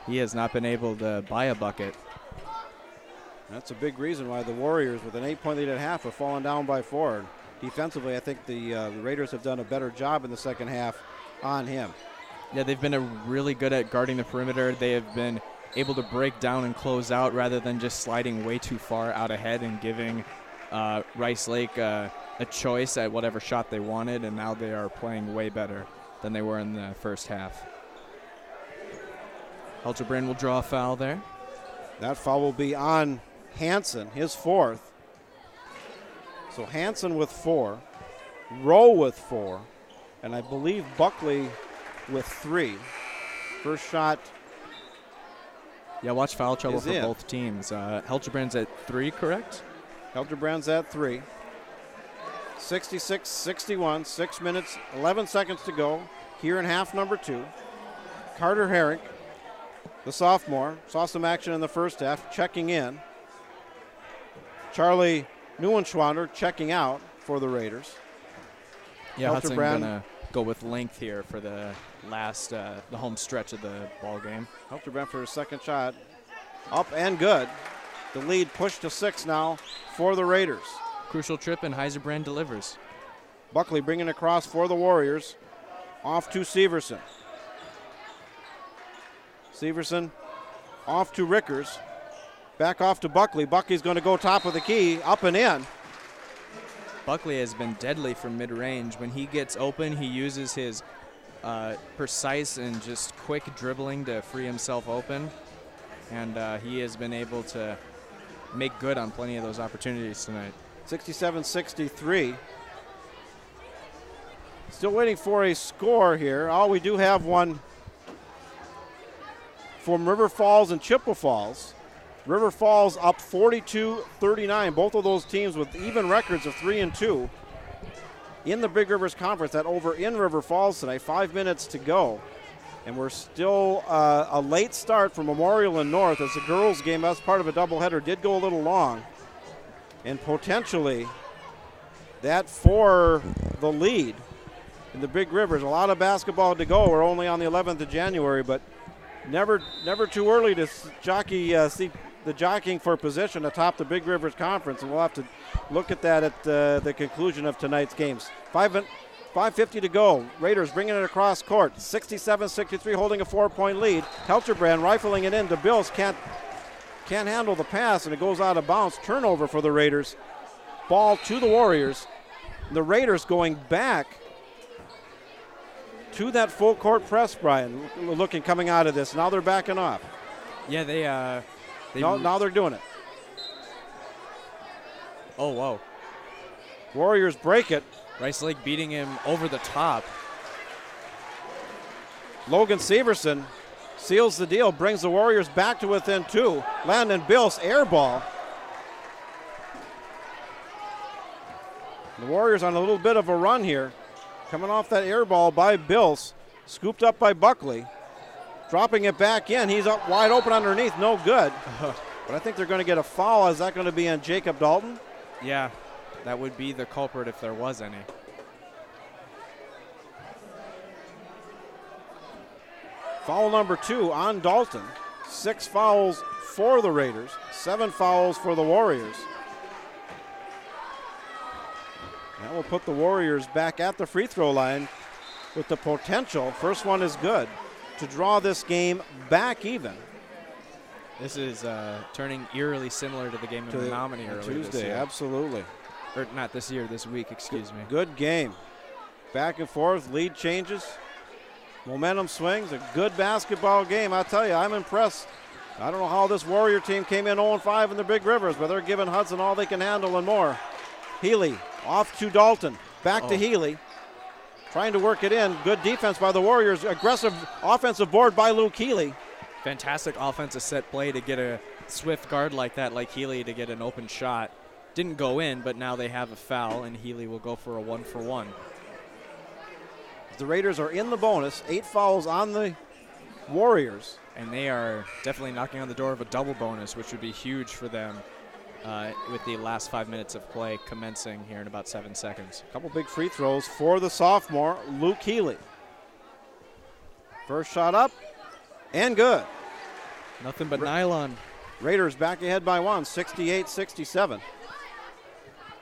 He has not been able to buy a bucket. That's a big reason why the Warriors, with an 8-point lead at half, have fallen down by 4. defensively, I think the Raiders have done a better job in the second half on him. Yeah, they've been really good at guarding the perimeter. They have been able to break down and close out rather than just sliding way too far out ahead and giving Rice Lake a choice at whatever shot they wanted, and now they are playing way better than they were in the first half. Helterbrand will draw a foul there. That foul will be on Hansen, his fourth. So Hansen with 4, Rowe with 4, and I believe Buckley with 3. First shot. Yeah, watch foul trouble for in. both teams. Helterbrand's at 3, correct? Helterbrand's at 3. 66-61, 6 minutes, 11 seconds to go here in half number 2. Carter Herrick, the sophomore, saw some action in the first half, checking in. Charlie Neuenschwander checking out for the Raiders. Yeah, Hudson going to go with length here for the last, the home stretch of the ball game. Helterbrand for his second shot. Up and good. The lead pushed to 6 now for the Raiders. Crucial trip, and Heiserbrand delivers. Buckley bringing across for the Warriors. Off to Severson. Severson off to Rickers. Back off to Buckley. Buckley's going to go top of the key, up and in. Buckley has been deadly from mid-range. When he gets open, he uses his precise and just quick dribbling to free himself open. And he has been able to make good on plenty of those opportunities tonight. 67-63. Still waiting for a score here. Oh, we do have one from River Falls and Chippewa Falls. River Falls up 42-39. Both of those teams with even records of 3-2 in the Big Rivers Conference. That over in River Falls tonight. 5 minutes to go. And we're still a late start for Memorial and North as the girls' game, that's part of a doubleheader, did go a little long. And potentially that for the lead in the Big Rivers. A lot of basketball to go. We're only on the 11th of January, but never too early to see the jockeying for position atop the Big Rivers Conference, and we'll have to look at that at the conclusion of tonight's games. 5:50 to go. Raiders bringing it across court. 67-63, holding a 4-point lead. Helterbrand rifling it into Bills. Can't handle the pass, and it goes out of bounds. Turnover for the Raiders. Ball to the Warriors. The Raiders going back to that full court press, Brian, looking coming out of this. Now they're backing off. Yeah, now they're doing it. Oh, whoa. Warriors break it. Rice Lake beating him over the top. Logan Severson seals the deal, brings the Warriors back to within 2. Landon Bills air ball. The Warriors on a little bit of a run here. Coming off that air ball by Bills. Scooped up by Buckley. Dropping it back in. He's up wide open underneath. No good. But I think they're going to get a foul. Is that going to be on Jacob Dalton? Yeah, that would be the culprit if there was any. Foul number 2 on Dalton. 6 fouls for the Raiders. 7 fouls for the Warriors. That will put the Warriors back at the free throw line with the potential, first one is good, to draw this game back even. This is turning eerily similar to the game in Menominee earlier Tuesday, this year. Absolutely. Or not this year, this week, excuse me. Good game. Back and forth, lead changes, momentum swings, a good basketball game. I tell you, I'm impressed. I don't know how this Warrior team came in 0-5 in the Big Rivers, but they're giving Hudson all they can handle and more. Healy off to Dalton, back to Healy. Trying to work it in. Good defense by the Warriors. Aggressive offensive board by Luke Healy. Fantastic offensive set play to get a swift guard like that, like Healy, to get an open shot. Didn't go in, but now they have a foul, and Healy will go for a 1-for-1. The Raiders are in the bonus. 8 fouls on the Warriors. And they are definitely knocking on the door of a double bonus, which would be huge for them with the last 5 minutes of play commencing here in about 7 seconds. A couple big free throws for the sophomore, Luke Healy. First shot up, and good. Nothing but nylon. Raiders back ahead by 1, 68-67.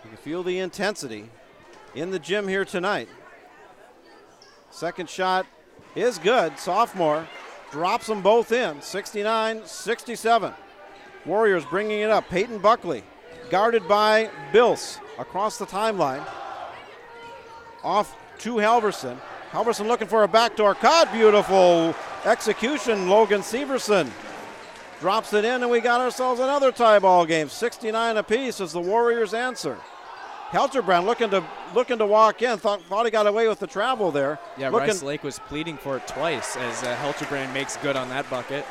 You can feel the intensity in the gym here tonight. Second shot is good. Sophomore drops them both in. 69-67. Warriors bringing it up. Peyton Buckley guarded by Bills across the timeline. Off to Halverson. Halverson looking for a backdoor cut. Beautiful execution. Logan Severson drops it in, and we got ourselves another tie ball game. 69 apiece is the Warriors' answer. Helterbrand looking to walk in. Thought he got away with the travel there. Yeah, Rice Lake was pleading for it twice as Helterbrand makes good on that bucket.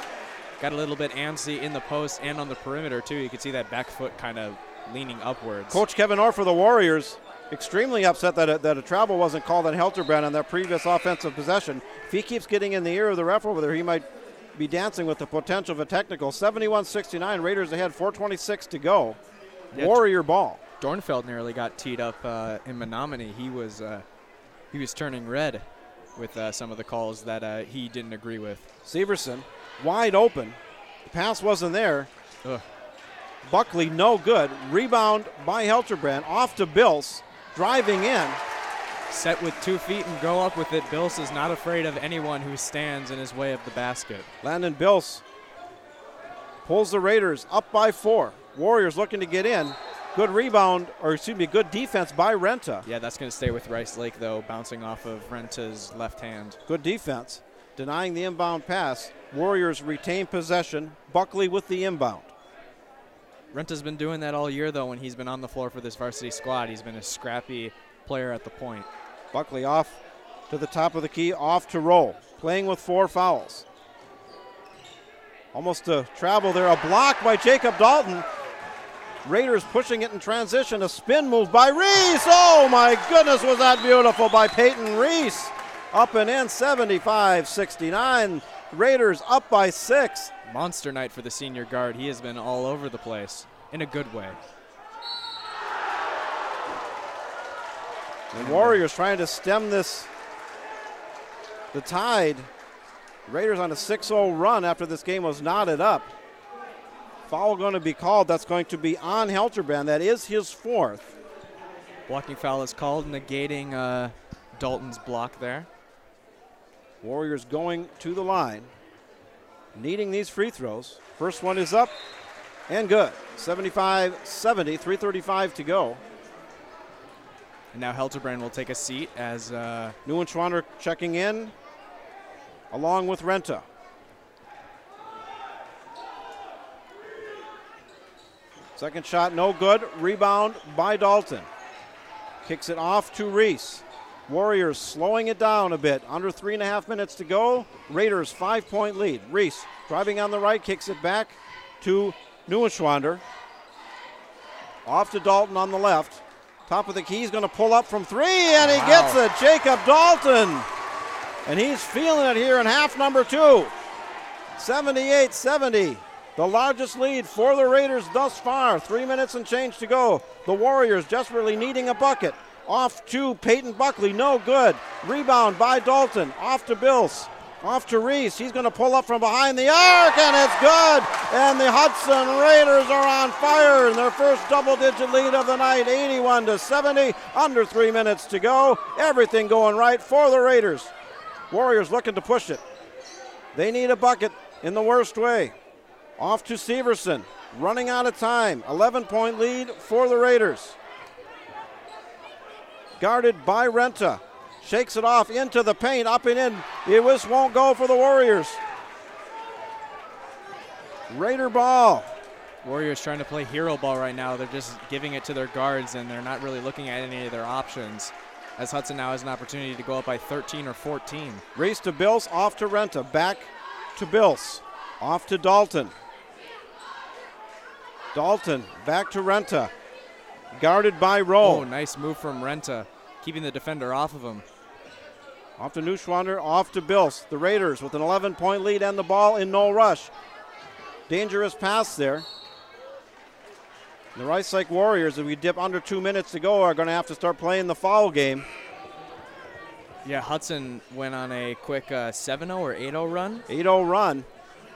Got a little bit antsy in the post and on the perimeter, too. You could see that back foot kind of leaning upwards. Coach Kevin Orr for the Warriors extremely upset that a travel wasn't called on Helterbrand on that previous offensive possession. If he keeps getting in the ear of the ref over there, he might be dancing with the potential of a technical. 71-69, Raiders ahead, 4:26 to go. Yeah, Warrior ball. Dornfeld nearly got teed up in Menominee. He was turning red with some of the calls that he didn't agree with. Severson wide open. The pass wasn't there. Ugh. Buckley no good. Rebound by Helterbrand. Off to Bills. Driving in. Set with 2 feet and go up with it. Bills is not afraid of anyone who stands in his way of the basket. Landon Bills pulls the Raiders up by 4. Warriors looking to get in. Good rebound, or excuse me, good defense by Renta. Yeah, that's going to stay with Rice Lake, though, bouncing off of Renta's left hand. Good defense. Denying the inbound pass. Warriors retain possession. Buckley with the inbound. Renta's been doing that all year, though, when he's been on the floor for this varsity squad. He's been a scrappy player at the point. Buckley off to the top of the key, off to roll. Playing with 4 fouls. Almost a travel there. A block by Jacob Dalton. Raiders pushing it in transition. A spin move by Reese. Oh, my goodness, was that beautiful by Peyton Reese. Up and in, 75-69. Raiders up by 6. Monster night for the senior guard. He has been all over the place in a good way. The Warriors trying to stem the tide. Raiders on a 6-0 run after this game was knotted up. Foul going to be called. That's going to be on Helterbrand. That is his 4th. Blocking foul is called, negating Dalton's block there. Warriors going to the line, needing these free throws. First one is up and good. 75-70, 3:35 to go. And now Helterbrand will take a seat as Neuenschwander checking in along with Renta. Second shot, no good. Rebound by Dalton. Kicks it off to Reese. Warriors slowing it down a bit. Under 3.5 minutes to go. Raiders 5-point lead. Reese driving on the right, kicks it back to Neuenschwander. Off to Dalton on the left. Top of the key, he's going to pull up from 3, and he gets it. Jacob Dalton. And he's feeling it here in half number 2. 78-70. The largest lead for the Raiders thus far. 3 minutes and change to go. The Warriors desperately needing a bucket. Off to Peyton Buckley, no good. Rebound by Dalton. Off to Bills. Off to Reese. He's going to pull up from behind the arc, and it's good. And the Hudson Raiders are on fire in their first double-digit lead of the night, 81-70. Under 3 minutes to go. Everything going right for the Raiders. Warriors looking to push it. They need a bucket in the worst way. Off to Severson, running out of time. 11-point lead for the Raiders. Guarded by Renta. Shakes it off into the paint, up and in. It just won't go for the Warriors. Raider ball. Warriors trying to play hero ball right now. They're just giving it to their guards, and they're not really looking at any of their options, as Hudson now has an opportunity to go up by 13 or 14. Race to Bills, off to Renta. Back to Bills. Off to Dalton. Dalton back to Renta. Guarded by Rowe. Oh, nice move from Renta, keeping the defender off of him. Off to Neuschwander, off to Bills. The Raiders with an 11-point lead and the ball in no rush. Dangerous pass there. The Rice Lake Warriors, if we dip under 2 minutes to go, are going to have to start playing the foul game. Yeah, Hudson went on a quick 7-0 or 8-0 run. 8-0 run.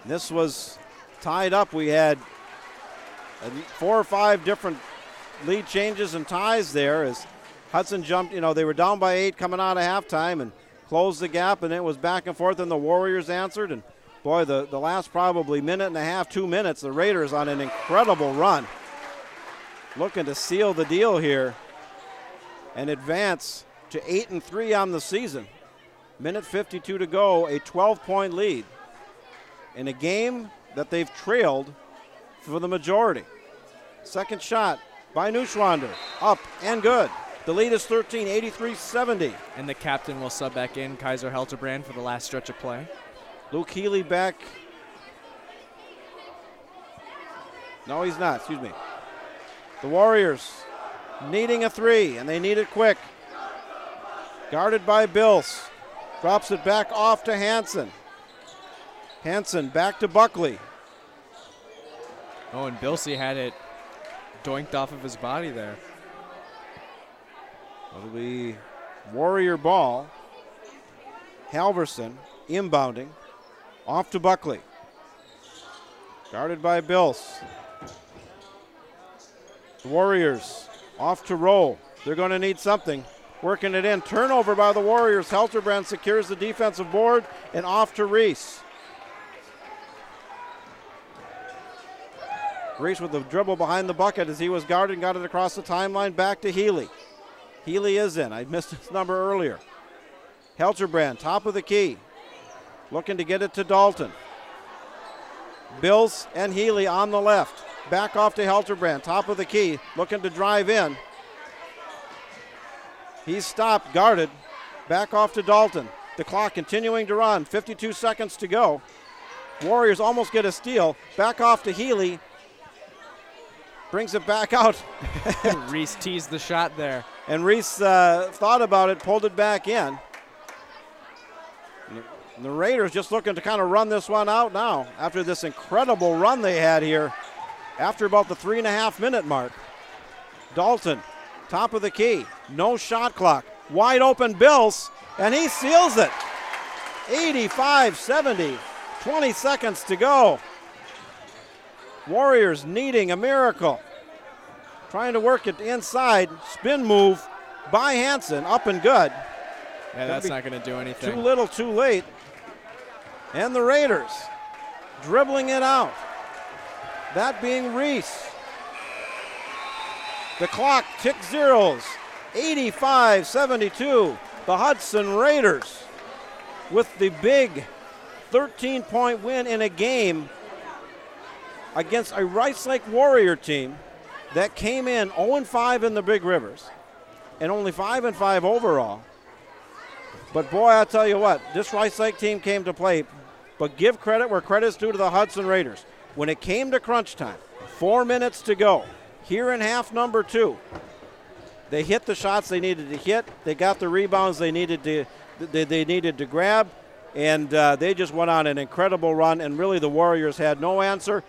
This was tied up. We had 4 or 5 different lead changes and ties there as Hudson jumped, they were down by 8 coming out of halftime and closed the gap, and it was back and forth, and the Warriors answered. And boy, the last probably minute and a half, 2 minutes, the Raiders on an incredible run, looking to seal the deal here and advance to 8-3 on the season. Minute 52 to go, a 12-point lead in a game that they've trailed for the majority. Second shot by Neuschwander, up and good. The lead is 13, 83-70. And the captain will sub back in, Kaiser Helterbrand, for the last stretch of play. Luke Healy back. No, he's not, excuse me. The Warriors needing a 3, and they need it quick. Guarded by Bills. Drops it back off to Hansen. Hansen back to Buckley. Oh, and Bilsey had it doinked off of his body there. It'll be Warrior ball. Halverson inbounding. Off to Buckley. Guarded by Bills. The Warriors off to Rowe. They're going to need something. Working it in. Turnover by the Warriors. Helterbrand secures the defensive board and off to Reese. Reese with the dribble behind the bucket as he was guarded and got it across the timeline. Back to Healy. Healy is in. I missed his number earlier. Helterbrand, top of the key. Looking to get it to Dalton. Bills and Healy on the left. Back off to Helterbrand, top of the key. Looking to drive in. He's stopped, guarded. Back off to Dalton. The clock continuing to run. 52 seconds to go. Warriors almost get a steal. Back off to Healy. Brings it back out. Reese teased the shot there. And Reese thought about it, pulled it back in. The Raiders just looking to kind of run this one out now after this incredible run they had here after about the 3.5-minute mark. Dalton, top of the key, no shot clock. Wide open Bills, and he seals it. 85-70, 20 seconds to go. Warriors needing a miracle. Trying to work it inside, spin move by Hansen, up and good. Yeah, that's not going to do anything. Too little, too late. And the Raiders dribbling it out. That being Reese. The clock ticks zeros. 85-72. The Hudson Raiders with the big 13-point win in a game against a Rice Lake Warrior team that came in 0-5 in the Big Rivers and only 5-5 overall. But boy, I'll tell you what, this Rice Lake team came to play. But give credit where credit's due to the Hudson Raiders. When it came to crunch time, 4 minutes to go, here in half number 2, they hit the shots they needed to hit. They got the rebounds they needed to grab, and they just went on an incredible run. And really, the Warriors had no answer.